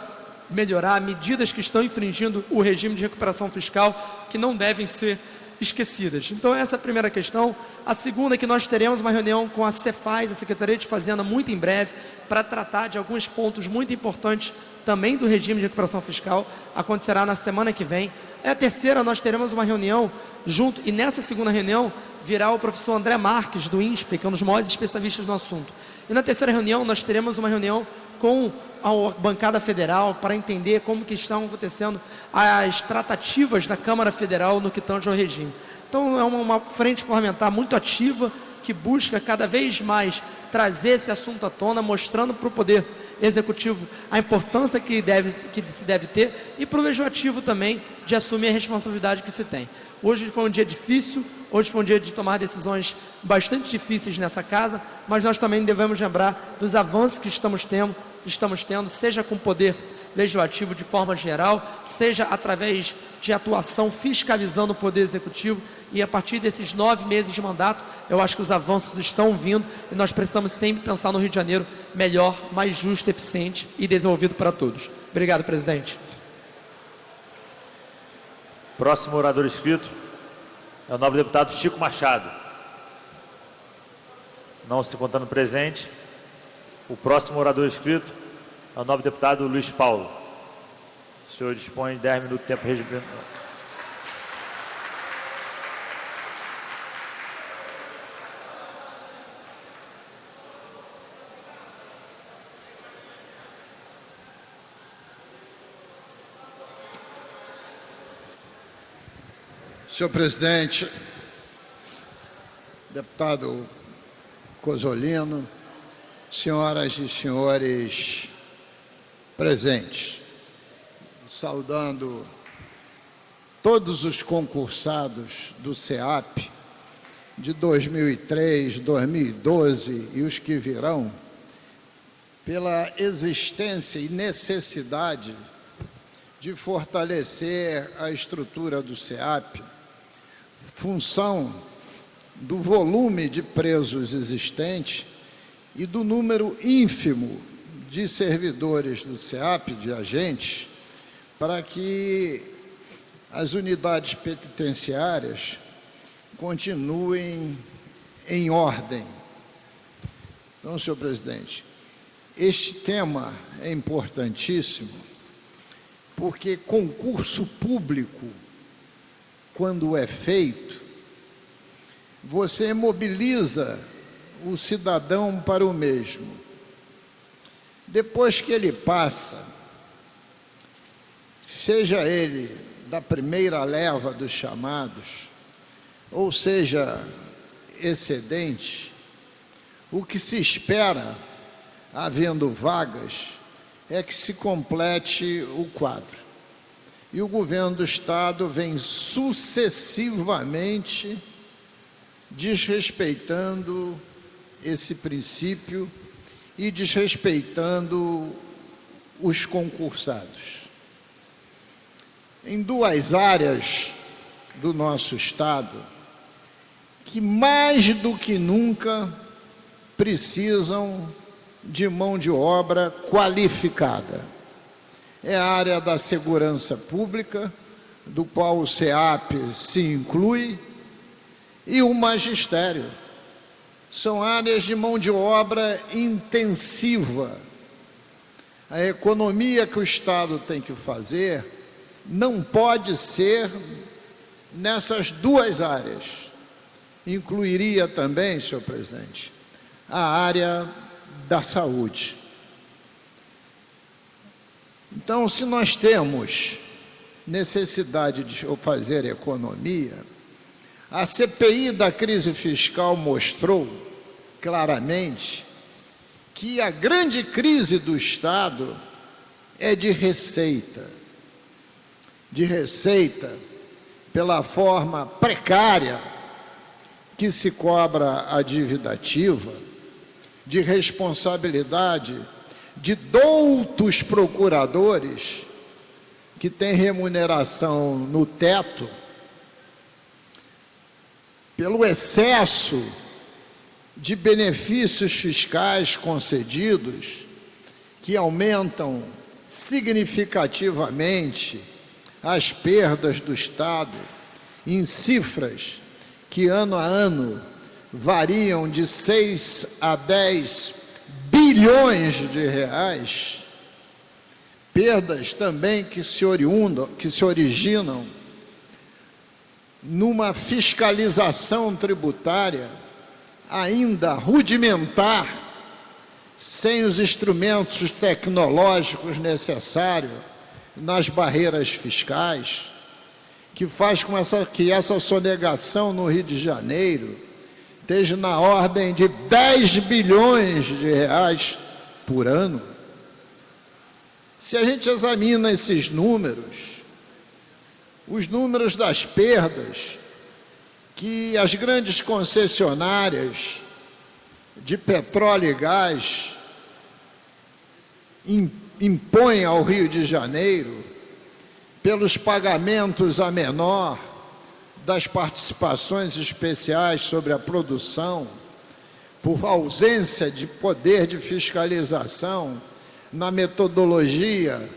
melhorar, medidas que estão infringindo o regime de recuperação fiscal que não devem ser esquecidas. Então essa é a primeira questão. A segunda é que nós teremos uma reunião com a Cefaz, a Secretaria de Fazenda, muito em breve, para tratar de alguns pontos muito importantes também do regime de recuperação fiscal, acontecerá na semana que vem. A terceira, nós teremos uma reunião junto, e nessa segunda reunião virá o professor André Marques, do INSPE, que é um dos maiores especialistas no assunto. E na terceira reunião, nós teremos uma reunião com a bancada federal para entender como que estão acontecendo as tratativas da Câmara Federal no que tange ao regime. Então, é uma frente parlamentar muito ativa, que busca cada vez mais trazer esse assunto à tona, mostrando para o Poder Executivo a importância que se deve ter e para o Legislativo também de assumir a responsabilidade que se tem. Hoje foi um dia difícil, hoje foi um dia de tomar decisões bastante difíceis nessa casa, mas nós também devemos lembrar dos avanços que estamos tendo, seja com o Poder Legislativo de forma geral, seja através de atuação fiscalizando o Poder Executivo, e a partir desses 9 meses de mandato, eu acho que os avanços estão vindo e nós precisamos sempre pensar no Rio de Janeiro melhor, mais justo, eficiente e desenvolvido para todos. Obrigado, presidente. Próximo orador inscrito é o nobre deputado Chico Machado. Não se encontrando presente, o próximo orador inscrito é o nobre deputado Luiz Paulo. O senhor dispõe de 10 minutos de tempo regimental. Senhor presidente, deputado Cozzolino, senhoras e senhores presentes, saudando todos os concursados do SEAP de 2003, 2012 e os que virão, pela existência e necessidade de fortalecer a estrutura do SEAP, função do volume de presos existente e do número ínfimo de servidores do SEAP, de agentes, para que as unidades penitenciárias continuem em ordem. Então, senhor presidente, este tema é importantíssimo, porque concurso público, quando é feito, você mobiliza o cidadão para o mesmo. Depois que ele passa, seja ele da primeira leva dos chamados, ou seja, excedente, o que se espera, havendo vagas, é que se complete o quadro. E o governo do Estado vem sucessivamente desrespeitando esse princípio e desrespeitando os concursados. Em duas áreas do nosso Estado, que mais do que nunca precisam de mão de obra qualificada. É a área da segurança pública, do qual o SEAP se inclui, e o magistério. São áreas de mão de obra intensiva. A economia que o Estado tem que fazer não pode ser nessas duas áreas. Incluiria também, senhor presidente, a área da saúde. Então, se nós temos necessidade de fazer economia, a CPI da crise fiscal mostrou claramente que a grande crise do Estado é de receita pela forma precária que se cobra a dívida ativa, de responsabilidade de doutos procuradores que têm remuneração no teto, pelo excesso de benefícios fiscais concedidos, que aumentam significativamente as perdas do Estado em cifras que ano a ano variam de 6 a 10 bilhões de reais, perdas também que se originam numa fiscalização tributária ainda rudimentar, sem os instrumentos tecnológicos necessários nas barreiras fiscais, que faz com que essa sonegação no Rio de Janeiro esteja na ordem de 10 bilhões de reais por ano. Se a gente examina esses números, os números das perdas que as grandes concessionárias de petróleo e gás impõem ao Rio de Janeiro pelos pagamentos a menor das participações especiais sobre a produção, por ausência de poder de fiscalização na metodologia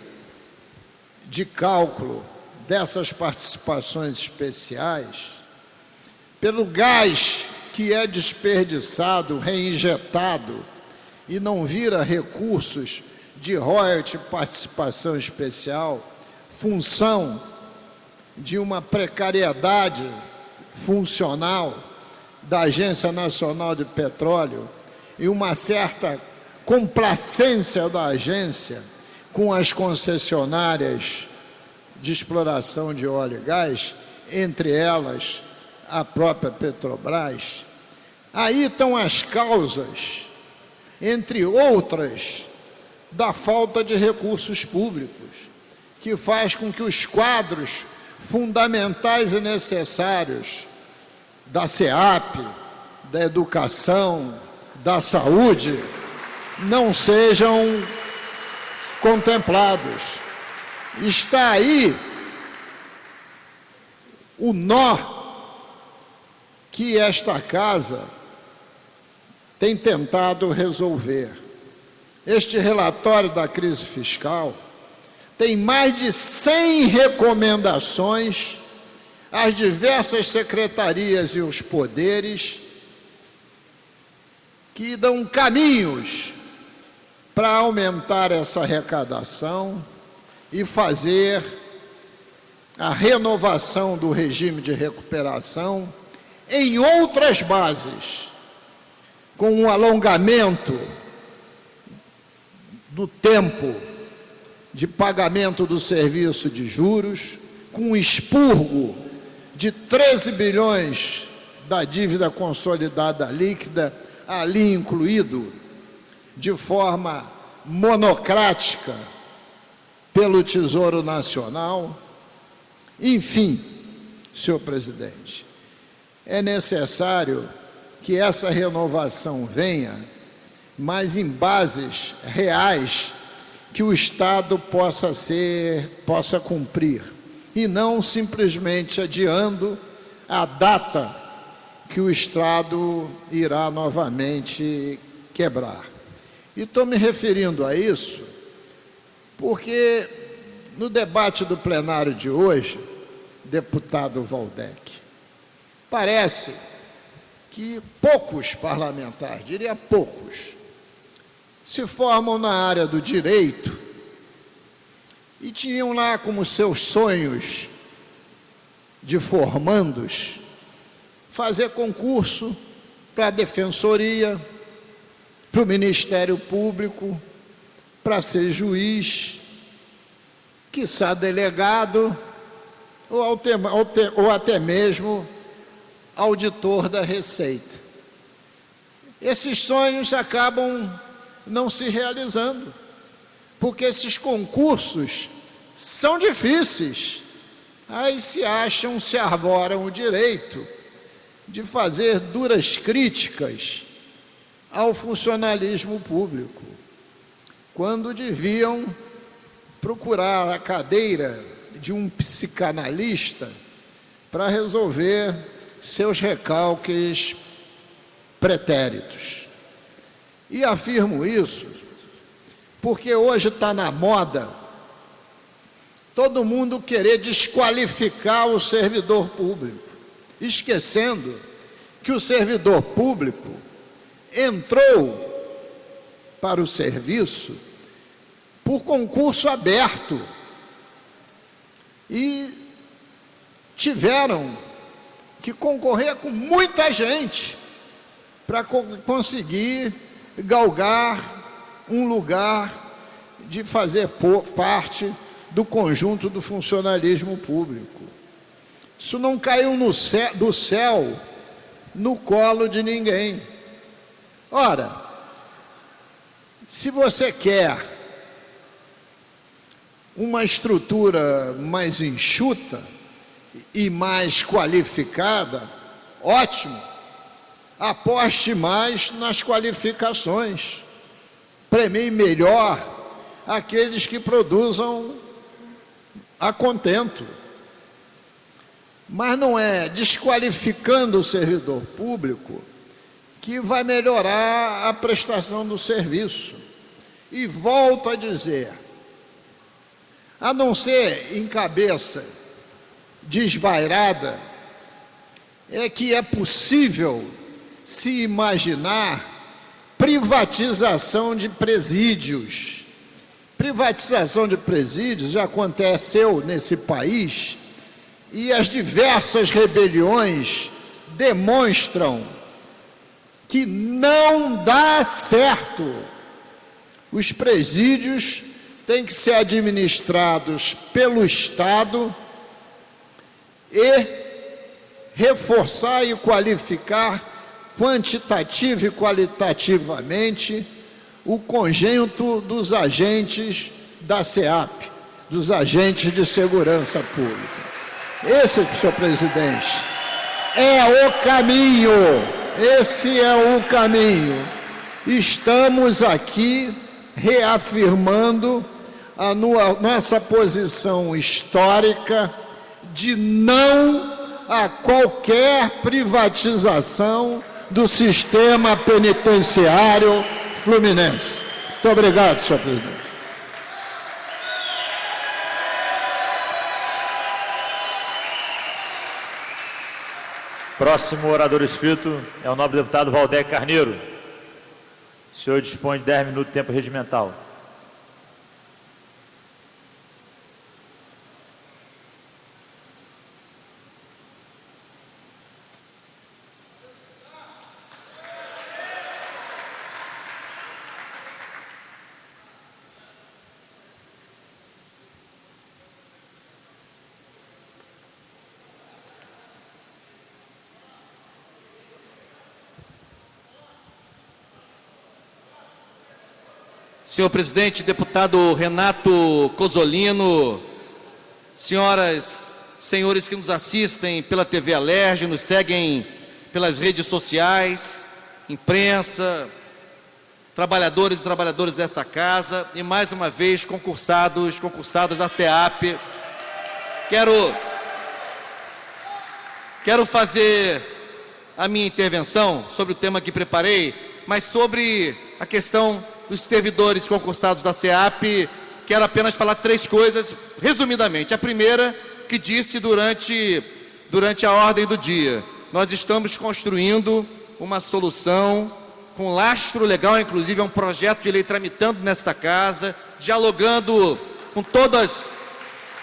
de cálculo dessas participações especiais, pelo gás que é desperdiçado, reinjetado e não vira recursos de royalty participação especial, função de uma precariedade funcional da Agência Nacional de Petróleo e uma certa complacência da agência com as concessionárias de exploração de óleo e gás, entre elas a própria Petrobras. Aí estão as causas, entre outras, da falta de recursos públicos, que faz com que os quadros fundamentais e necessários da SEAP, da educação, da saúde, não sejam contemplados. Está aí o nó que esta casa tem tentado resolver. Este relatório da crise fiscal tem mais de 100 recomendações às diversas secretarias e os poderes que dão caminhos para aumentar essa arrecadação e fazer a renovação do regime de recuperação em outras bases, com um alongamento do tempo de pagamento do serviço de juros, com um expurgo de 13 bilhões da dívida consolidada líquida, ali incluído, de forma monocrática, pelo Tesouro Nacional. Enfim, senhor presidente, é necessário que essa renovação venha, mas em bases reais que o Estado possa cumprir, e não simplesmente adiando a data que o Estado irá novamente quebrar. E estou me referindo a isso porque no debate do plenário de hoje, deputado Waldeck, parece que poucos parlamentares, diria poucos, se formam na área do direito e tinham lá como seus sonhos de formandos fazer concurso para a Defensoria, para o Ministério Público, para ser juiz, quiçá delegado, ou até mesmo auditor da Receita. Esses sonhos acabam não se realizando, porque esses concursos são difíceis. Aí se arvoram o direito de fazer duras críticas ao funcionalismo público, quando deviam procurar a cadeira de um psicanalista para resolver seus recalques pretéritos. E afirmo isso porque hoje está na moda todo mundo querer desqualificar o servidor público, esquecendo que o servidor público entrou para o serviço por concurso aberto. E tiveram que concorrer com muita gente para conseguir galgar um lugar de fazer parte do conjunto do funcionalismo público. Isso não caiu do céu no colo de ninguém. Ora, se você quer uma estrutura mais enxuta e mais qualificada, ótimo, aposte mais nas qualificações, premie melhor aqueles que produzam a contento. Mas não é desqualificando o servidor público que vai melhorar a prestação do serviço. E volto a dizer, a não ser em cabeça desvairada, é que é possível se imaginar privatização de presídios. Privatização de presídios já aconteceu nesse país e as diversas rebeliões demonstram que não dá certo. Os presídios têm que ser administrados pelo Estado e reforçar e qualificar quantitativa e qualitativamente o conjunto dos agentes da SEAP, dos agentes de segurança pública. Esse, senhor presidente, é o caminho. Esse é o caminho. Estamos aqui reafirmando a nossa posição histórica de não a qualquer privatização do sistema penitenciário fluminense. Muito obrigado, senhor presidente. Próximo orador inscrito é o nobre deputado Valdec Carneiro. O senhor dispõe de 10 minutos de tempo regimental. Senhor presidente, deputado Renato Cozzolino, senhoras, senhores que nos assistem pela TV Alerj, nos seguem pelas redes sociais, imprensa, trabalhadores e trabalhadoras desta casa e mais uma vez concursados da SEAP. Quero fazer a minha intervenção sobre o tema que preparei, mas sobre a questão dos servidores concursados da SEAP, quero apenas falar 3 coisas, resumidamente. A primeira, que disse durante a ordem do dia. Nós estamos construindo uma solução com lastro legal, inclusive é um projeto de lei tramitando nesta casa, dialogando com todas,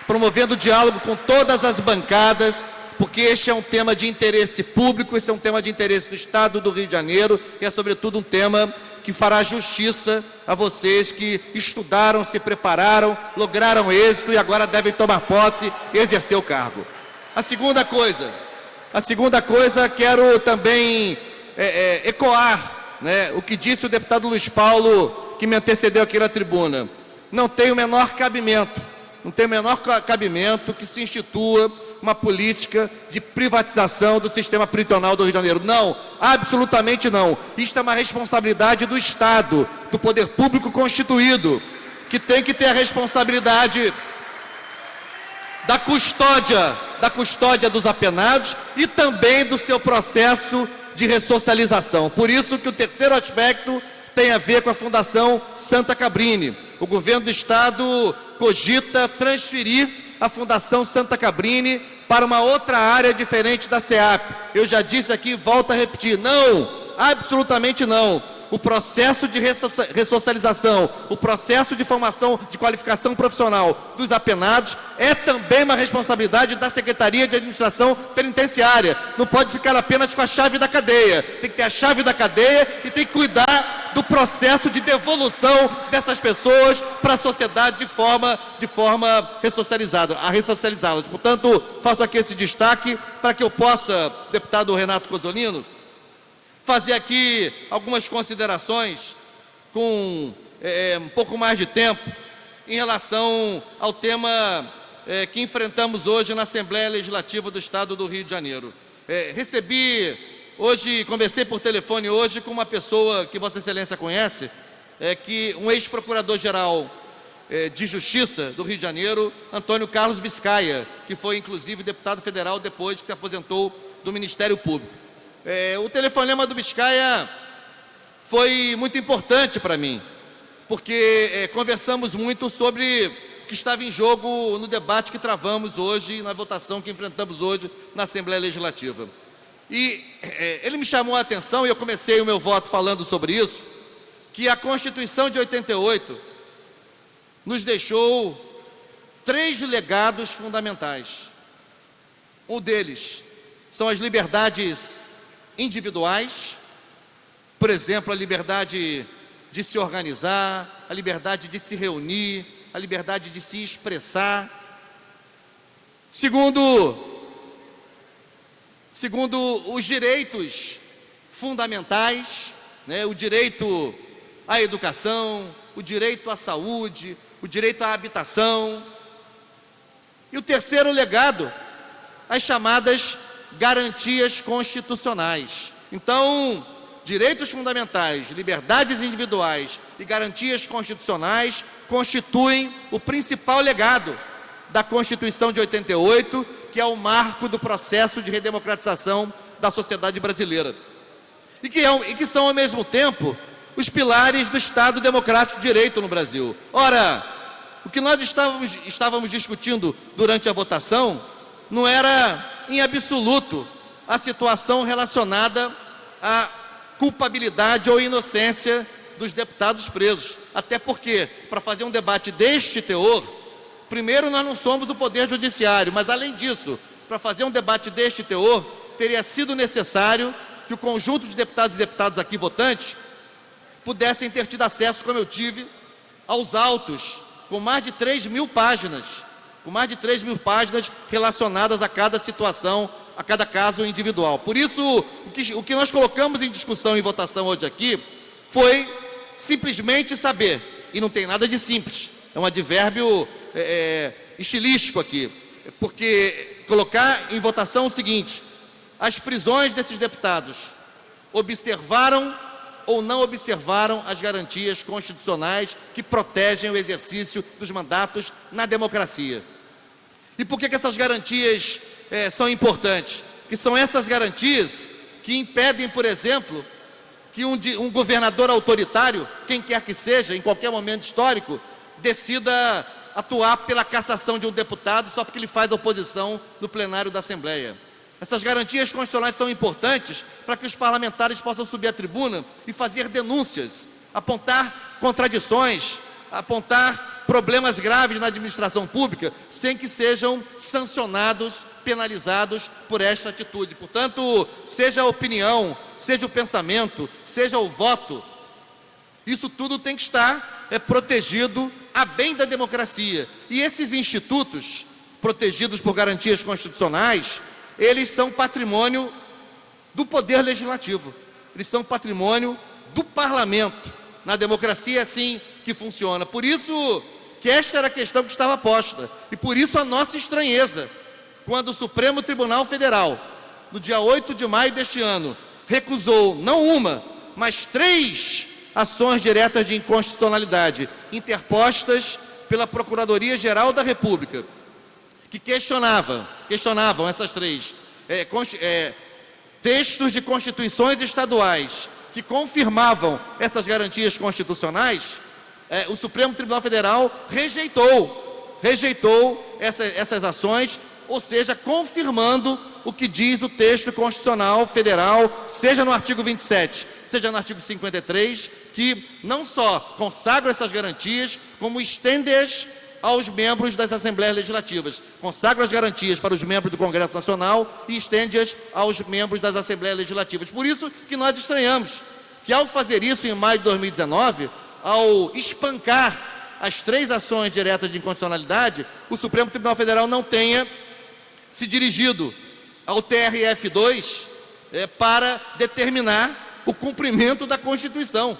promovendo diálogo com todas as bancadas, porque este é um tema de interesse público, esse é um tema de interesse do Estado do Rio de Janeiro e é, sobretudo, um tema que fará justiça a vocês que estudaram, se prepararam, lograram êxito e agora devem tomar posse e exercer o cargo. A segunda coisa, quero também ecoar, né, o que disse o deputado Luiz Paulo, que me antecedeu aqui na tribuna. Não tem o menor cabimento que se institua uma política de privatização do sistema prisional do Rio de Janeiro. Não, absolutamente não. Isto é uma responsabilidade do Estado, do poder público constituído, que tem que ter a responsabilidade da custódia dos apenados e também do seu processo de ressocialização. Por isso que o terceiro aspecto tem a ver com a Fundação Santa Cabrini. O governo do Estado cogita transferir a Fundação Santa Cabrini para uma outra área diferente da SEAP. Eu já disse aqui, volto a repetir, não, absolutamente não. o processo de ressocialização, o processo de formação de qualificação profissional dos apenados é também uma responsabilidade da Secretaria de Administração Penitenciária. Não pode ficar apenas com a chave da cadeia. Tem que ter a chave da cadeia e tem que cuidar do processo de devolução dessas pessoas para a sociedade de forma ressocializá-las. Portanto, faço aqui esse destaque para que eu possa, deputado Renato Cozzolino, fazer aqui algumas considerações com um pouco mais de tempo em relação ao tema que enfrentamos hoje na Assembleia Legislativa do Estado do Rio de Janeiro. Conversei por telefone hoje com uma pessoa que Vossa Excelência conhece, que um ex-procurador-geral de Justiça do Rio de Janeiro, Antônio Carlos Biscaia, que foi inclusive deputado federal depois que se aposentou do Ministério Público. O telefonema do Biscaia foi muito importante para mim, porque conversamos muito sobre o que estava em jogo no debate que travamos hoje, na votação que enfrentamos hoje na Assembleia Legislativa. E ele me chamou a atenção, e eu comecei o meu voto falando sobre isso, que a Constituição de 88 nos deixou 3 legados fundamentais. Um deles são as liberdades individuais, por exemplo, a liberdade de se organizar, a liberdade de se reunir, a liberdade de se expressar. Segundo os direitos fundamentais, o direito à educação, o direito à saúde, o direito à habitação. E o terceiro legado, as chamadas garantias constitucionais. Então, direitos fundamentais, liberdades individuais e garantias constitucionais constituem o principal legado da Constituição de 88, que é o marco do processo de redemocratização da sociedade brasileira. E que são, ao mesmo tempo, os pilares do Estado Democrático de Direito no Brasil. Ora, o que nós estávamos discutindo durante a votação não era, em absoluto, a situação relacionada à culpabilidade ou inocência dos deputados presos. Até porque, para fazer um debate deste teor, primeiro, nós não somos o Poder Judiciário, mas, além disso, para fazer um debate deste teor, teria sido necessário que o conjunto de deputados e deputadas aqui votantes pudessem ter tido acesso, como eu tive, aos autos com mais de 3.000 páginas, relacionadas a cada situação, a cada caso individual. Por isso, o que nós colocamos em discussão e votação hoje aqui foi simplesmente saber, e não tem nada de simples, é um advérbio estilístico aqui, porque colocar em votação o seguinte: as prisões desses deputados observaram ou não observaram as garantias constitucionais que protegem o exercício dos mandatos na democracia. E por que essas garantias são importantes? Que são essas garantias que impedem, por exemplo, que um governador autoritário, quem quer que seja, em qualquer momento histórico, decida atuar pela cassação de um deputado só porque ele faz oposição no plenário da Assembleia. Essas garantias constitucionais são importantes para que os parlamentares possam subir à tribuna e fazer denúncias, apontar contradições, apontar problemas graves na administração pública, sem que sejam sancionados, penalizados por esta atitude. Portanto, seja a opinião, seja o pensamento, seja o voto, isso tudo tem que estar protegido a bem da democracia. E esses institutos, protegidos por garantias constitucionais, eles são patrimônio do Poder Legislativo, eles são patrimônio do Parlamento. Na democracia é assim que funciona. Por isso que esta era a questão que estava posta, e por isso a nossa estranheza, quando o Supremo Tribunal Federal, no dia 8 de maio deste ano, recusou não uma, mas 3 ações diretas de inconstitucionalidade interpostas pela Procuradoria-Geral da República, que questionavam essas 3 textos de constituições estaduais que confirmavam essas garantias constitucionais. O Supremo Tribunal Federal rejeitou essas ações, ou seja, confirmando o que diz o texto constitucional federal, seja no artigo 27, seja no artigo 53, que não só consagra essas garantias, como estende-as aos membros das Assembleias Legislativas. Consagra as garantias para os membros do Congresso Nacional e estende-as aos membros das Assembleias Legislativas. Por isso que nós estranhamos que, ao fazer isso em maio de 2019, ao espancar as 3 ações diretas de inconstitucionalidade, o Supremo Tribunal Federal não tenha se dirigido ao TRF2 para determinar o cumprimento da Constituição.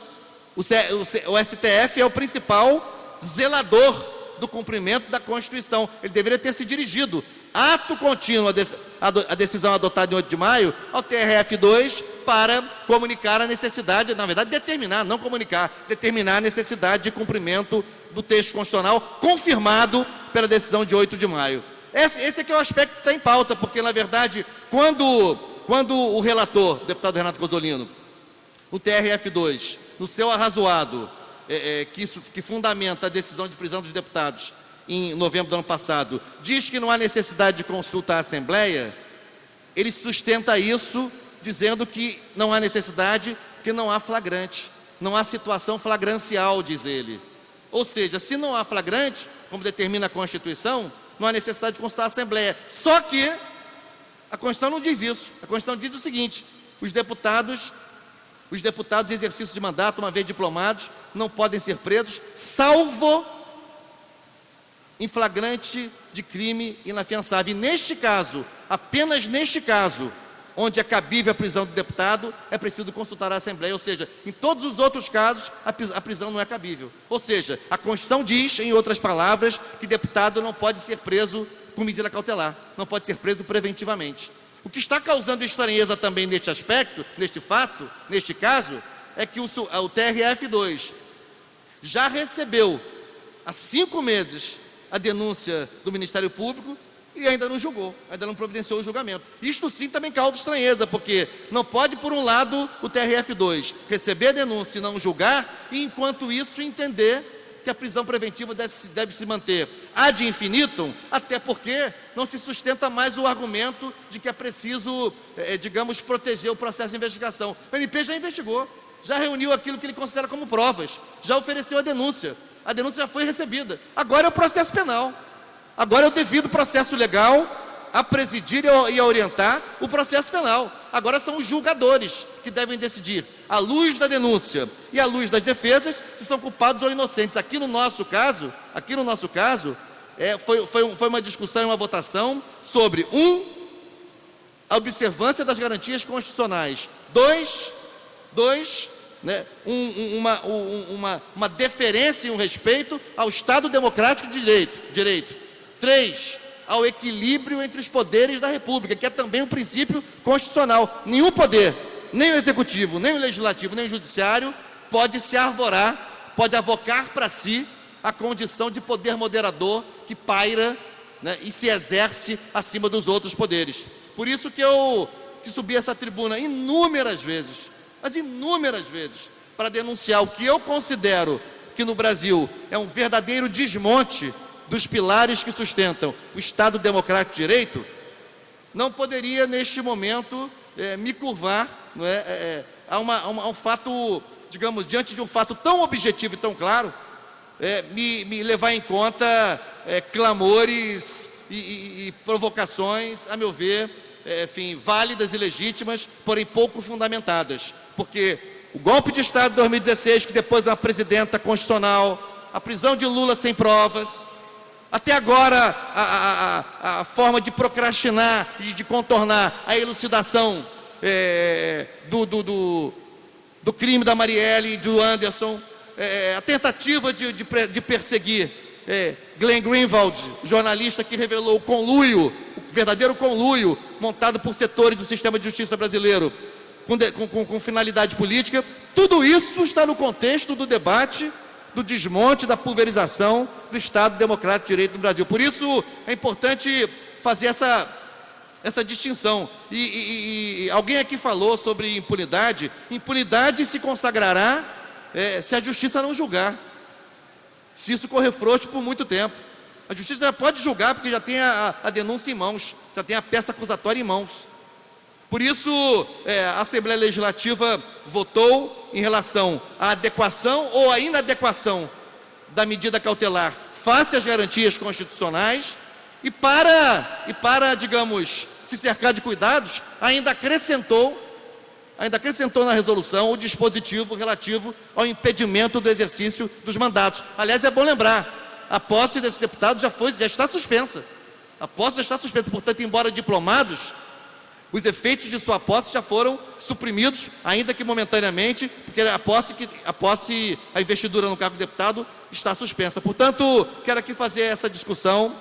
O STF é o principal zelador do cumprimento da Constituição. Ele deveria ter se dirigido, ato contínuo, a decisão adotada em 8 de maio, ao TRF2 para comunicar a necessidade, na verdade, determinar, não comunicar, determinar a necessidade de cumprimento do texto constitucional, confirmado pela decisão de 8 de maio. Esse aqui é o aspecto que está em pauta, porque, na verdade, quando o relator, o deputado Renato Cozzolino, o TRF2, no seu arrazoado, que fundamenta a decisão de prisão dos deputados em novembro do ano passado, diz que não há necessidade de consulta à Assembleia, ele sustenta isso dizendo que não há necessidade, porque não há flagrante, não há situação flagrancial, diz ele. Ou seja, se não há flagrante, como determina a Constituição, não há necessidade de consultar a Assembleia. Só que a Constituição não diz isso. A Constituição diz o seguinte: os deputados em exercício de mandato, uma vez diplomados, não podem ser presos, salvo em flagrante de crime inafiançável. E neste caso, apenas neste caso, onde é cabível a prisão do deputado, é preciso consultar a Assembleia. Ou seja, em todos os outros casos, a prisão não é cabível. Ou seja, a Constituição diz, em outras palavras, que deputado não pode ser preso com medida cautelar, não pode ser preso preventivamente. O que está causando estranheza também neste aspecto, neste fato, neste caso, é que o TRF2 já recebeu há 5 meses a denúncia do Ministério Público e ainda não julgou, ainda não providenciou o julgamento. Isto sim também causa estranheza, porque não pode, por um lado, o TRF2 receber a denúncia e não julgar, e enquanto isso entender que a prisão preventiva deve se manter ad infinitum, até porque não se sustenta mais o argumento de que é preciso, digamos, proteger o processo de investigação. O MP já investigou, já reuniu aquilo que ele considera como provas, já ofereceu a denúncia já foi recebida. Agora é o processo penal, agora é o devido processo legal a presidir e a orientar o processo penal. Agora são os julgadores que devem decidir, à luz da denúncia e à luz das defesas, se são culpados ou inocentes. Aqui no nosso caso, foi uma discussão e uma votação sobre a observância das garantias constitucionais. 2, uma deferência e um respeito ao Estado democrático de direito. 3, ao equilíbrio entre os poderes da República, que é também um princípio constitucional. Nenhum poder, nem o Executivo, nem o Legislativo, nem o Judiciário, pode se arvorar, pode avocar para si a condição de poder moderador que paira, e se exerce acima dos outros poderes. Por isso que eu subi essa tribuna inúmeras vezes, para denunciar o que eu considero que no Brasil é um verdadeiro desmonte dos pilares que sustentam o Estado Democrático de Direito. Não poderia, neste momento, me curvar a um fato, digamos, diante de um fato tão objetivo e tão claro, me levar em conta clamores e provocações, a meu ver, válidas e legítimas, porém pouco fundamentadas. Porque o golpe de Estado de 2016, que depois da presidenta constitucional, a prisão de Lula sem provas, até agora a forma de procrastinar e de contornar a elucidação do crime da Marielle e do Anderson, a tentativa de perseguir Glenn Greenwald, jornalista que revelou o verdadeiro conluio montado por setores do sistema de justiça brasileiro com finalidade política. Tudo isso está no contexto do debate, do desmonte, da pulverização do Estado Democrático de Direito no Brasil. Por isso é importante fazer essa distinção. E alguém aqui falou sobre impunidade. Impunidade se consagrará se a justiça não julgar, se isso correr frouxo por muito tempo. A justiça já pode julgar porque já tem a denúncia em mãos, já tem a peça acusatória em mãos. Por isso, a Assembleia Legislativa votou em relação à adequação ou à inadequação da medida cautelar face às garantias constitucionais e para, digamos, se cercar de cuidados, ainda acrescentou na resolução o dispositivo relativo ao impedimento do exercício dos mandatos. Aliás, é bom lembrar, a posse desse deputado já está suspensa. A posse já está suspensa, portanto, embora diplomados, os efeitos de sua posse já foram suprimidos, ainda que momentaneamente, porque a investidura no cargo de deputado está suspensa. Portanto, quero aqui fazer essa discussão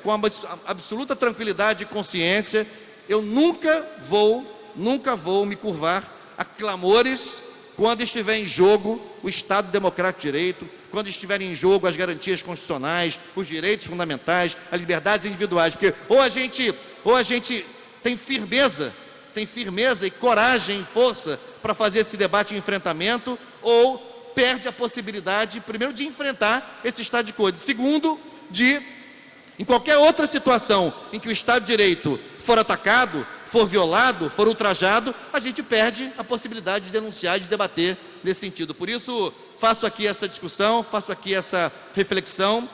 com absoluta tranquilidade e consciência. Eu nunca vou me curvar a clamores quando estiver em jogo o Estado Democrático de Direito, quando estiverem em jogo as garantias constitucionais, os direitos fundamentais, as liberdades individuais, porque ou a gente tem firmeza e coragem e força para fazer esse debate e enfrentamento, ou perde a possibilidade, primeiro, de enfrentar esse estado de coisas, segundo, em qualquer outra situação em que o Estado de Direito for atacado, for violado, for ultrajado, a gente perde a possibilidade de denunciar e de debater nesse sentido. Por isso, faço aqui essa discussão, faço aqui essa reflexão,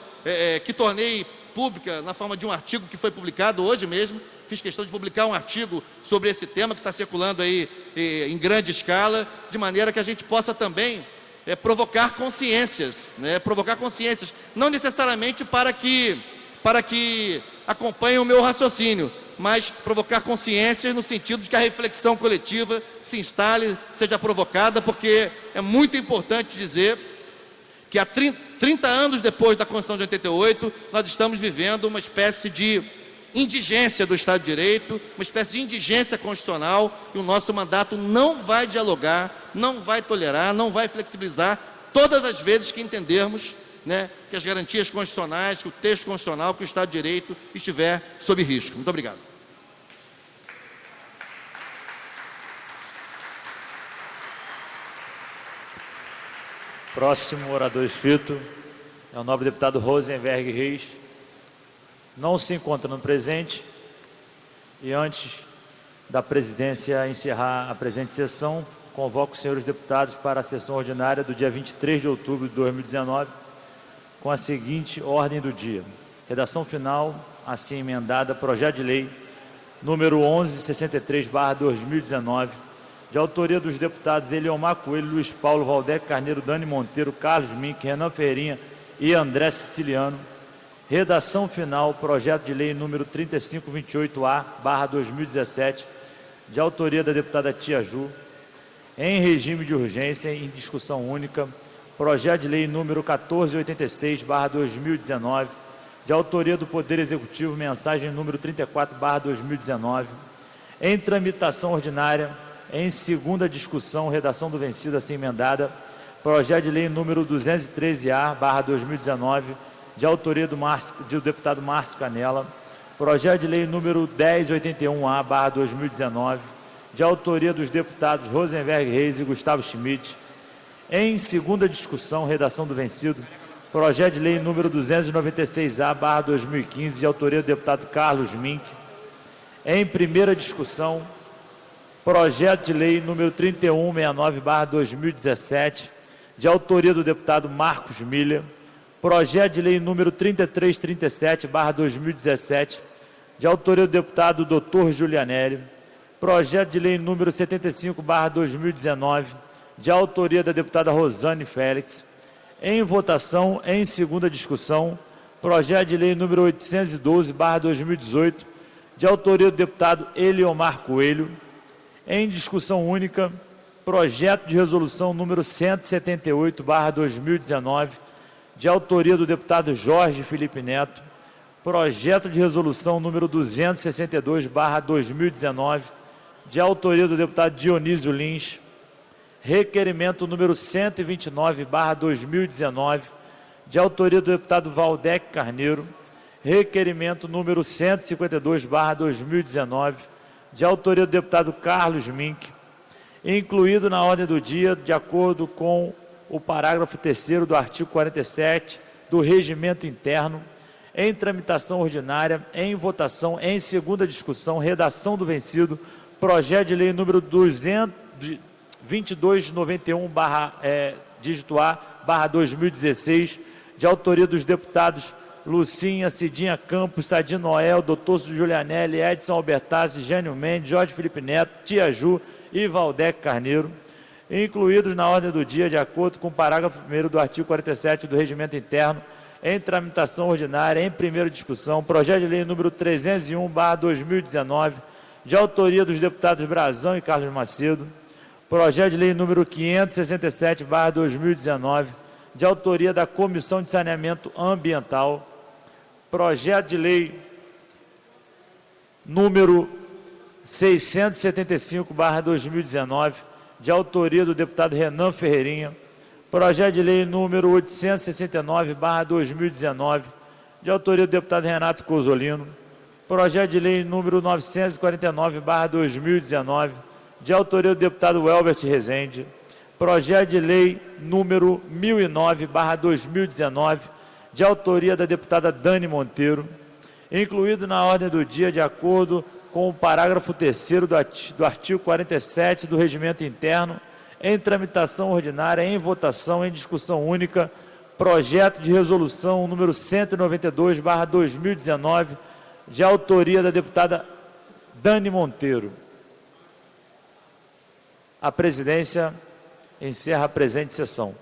que tornei pública na forma de um artigo que foi publicado hoje mesmo. Fiz questão de publicar um artigo sobre esse tema que está circulando aí em grande escala, de maneira que a gente possa também provocar consciências, não necessariamente para que acompanhem o meu raciocínio, mas provocar consciências no sentido de que a reflexão coletiva se instale, seja provocada, porque é muito importante dizer que há 30 anos depois da Constituição de 88, nós estamos vivendo uma espécie de indigência do Estado de Direito, uma espécie de indigência constitucional, e o nosso mandato não vai dialogar, não vai tolerar, não vai flexibilizar todas as vezes que entendermos, que as garantias constitucionais, que o texto constitucional, que o Estado de Direito estiver sob risco. Muito obrigado. Próximo orador inscrito é o nobre deputado Rosenberg Reis. Não se encontrando presente, e antes da presidência encerrar a presente sessão, convoco os senhores deputados para a sessão ordinária do dia 23 de outubro de 2019, com a seguinte ordem do dia. Redação final, assim emendada, projeto de lei número 1163/2019, de autoria dos deputados Eliomar Coelho, Luiz Paulo, Valdec Carneiro, Dani Monteiro, Carlos Mink, Renan Ferreirinha e André Siciliano. Redação final, projeto de lei número 3528A/2017, de autoria da deputada Tia Ju, em regime de urgência, em discussão única. Projeto de lei número 1486/2019, de autoria do Poder Executivo, mensagem número 34/2019, em tramitação ordinária, em segunda discussão, redação do vencido assim emendada, projeto de lei número 213A/2019, de autoria do deputado Márcio Canela, projeto de lei número 1081A/2019, de autoria dos deputados Rosenberg Reis e Gustavo Schmidt, em segunda discussão, redação do vencido, projeto de lei número 296A/2015, de autoria do deputado Carlos Mink, em primeira discussão, projeto de lei número 3169/2017, de autoria do deputado Marcos Miller, projeto de lei número 3337/2017, de autoria do deputado Dr. Giulianelli, projeto de lei número 75/2019, de autoria da deputada Rosane Félix, em votação, em segunda discussão, projeto de lei número 812/2018, de autoria do deputado Eliomar Coelho, em discussão única, projeto de resolução número 178/2019, de autoria do deputado Jorge Felipe Neto, projeto de resolução número 262/2019, de autoria do deputado Dionísio Lins, requerimento número 129/2019, de autoria do deputado Valdec Carneiro, requerimento número 152/2019, de autoria do deputado Carlos Mink, incluído na ordem do dia, de acordo com o parágrafo 3º do artigo 47 do Regimento Interno, em tramitação ordinária, em votação, em segunda discussão, redação do vencido, projeto de lei número 2291, dígito A, /2016, de autoria dos deputados Lucinha, Cidinha Campos, Sadi Noel, Dr. Julianelli, Edson Albertazzi, Jânio Mendes, Jorge Felipe Neto, Tia Ju e Valdec Carneiro, incluídos na ordem do dia, de acordo com o parágrafo 1º do artigo 47 do Regimento Interno, em tramitação ordinária, em primeira discussão, projeto de lei número 301/2019, de autoria dos deputados Brazão e Carlos Macedo, projeto de lei número 567/2019, de autoria da Comissão de Saneamento Ambiental, projeto de lei número 675/2019, de autoria do deputado Renan Ferreirinha, projeto de lei número 869/2019, de autoria do deputado Renato Cozzolino, projeto de lei número 949/2019, de autoria do deputado Welbert Rezende, projeto de lei número 1009/2019, de autoria da deputada Dani Monteiro, incluído na ordem do dia, de acordo com o parágrafo 3º do artigo 47 do Regimento Interno, em tramitação ordinária, em votação, em discussão única, projeto de resolução número 192/2019, de autoria da deputada Dani Monteiro. A presidência encerra a presente sessão.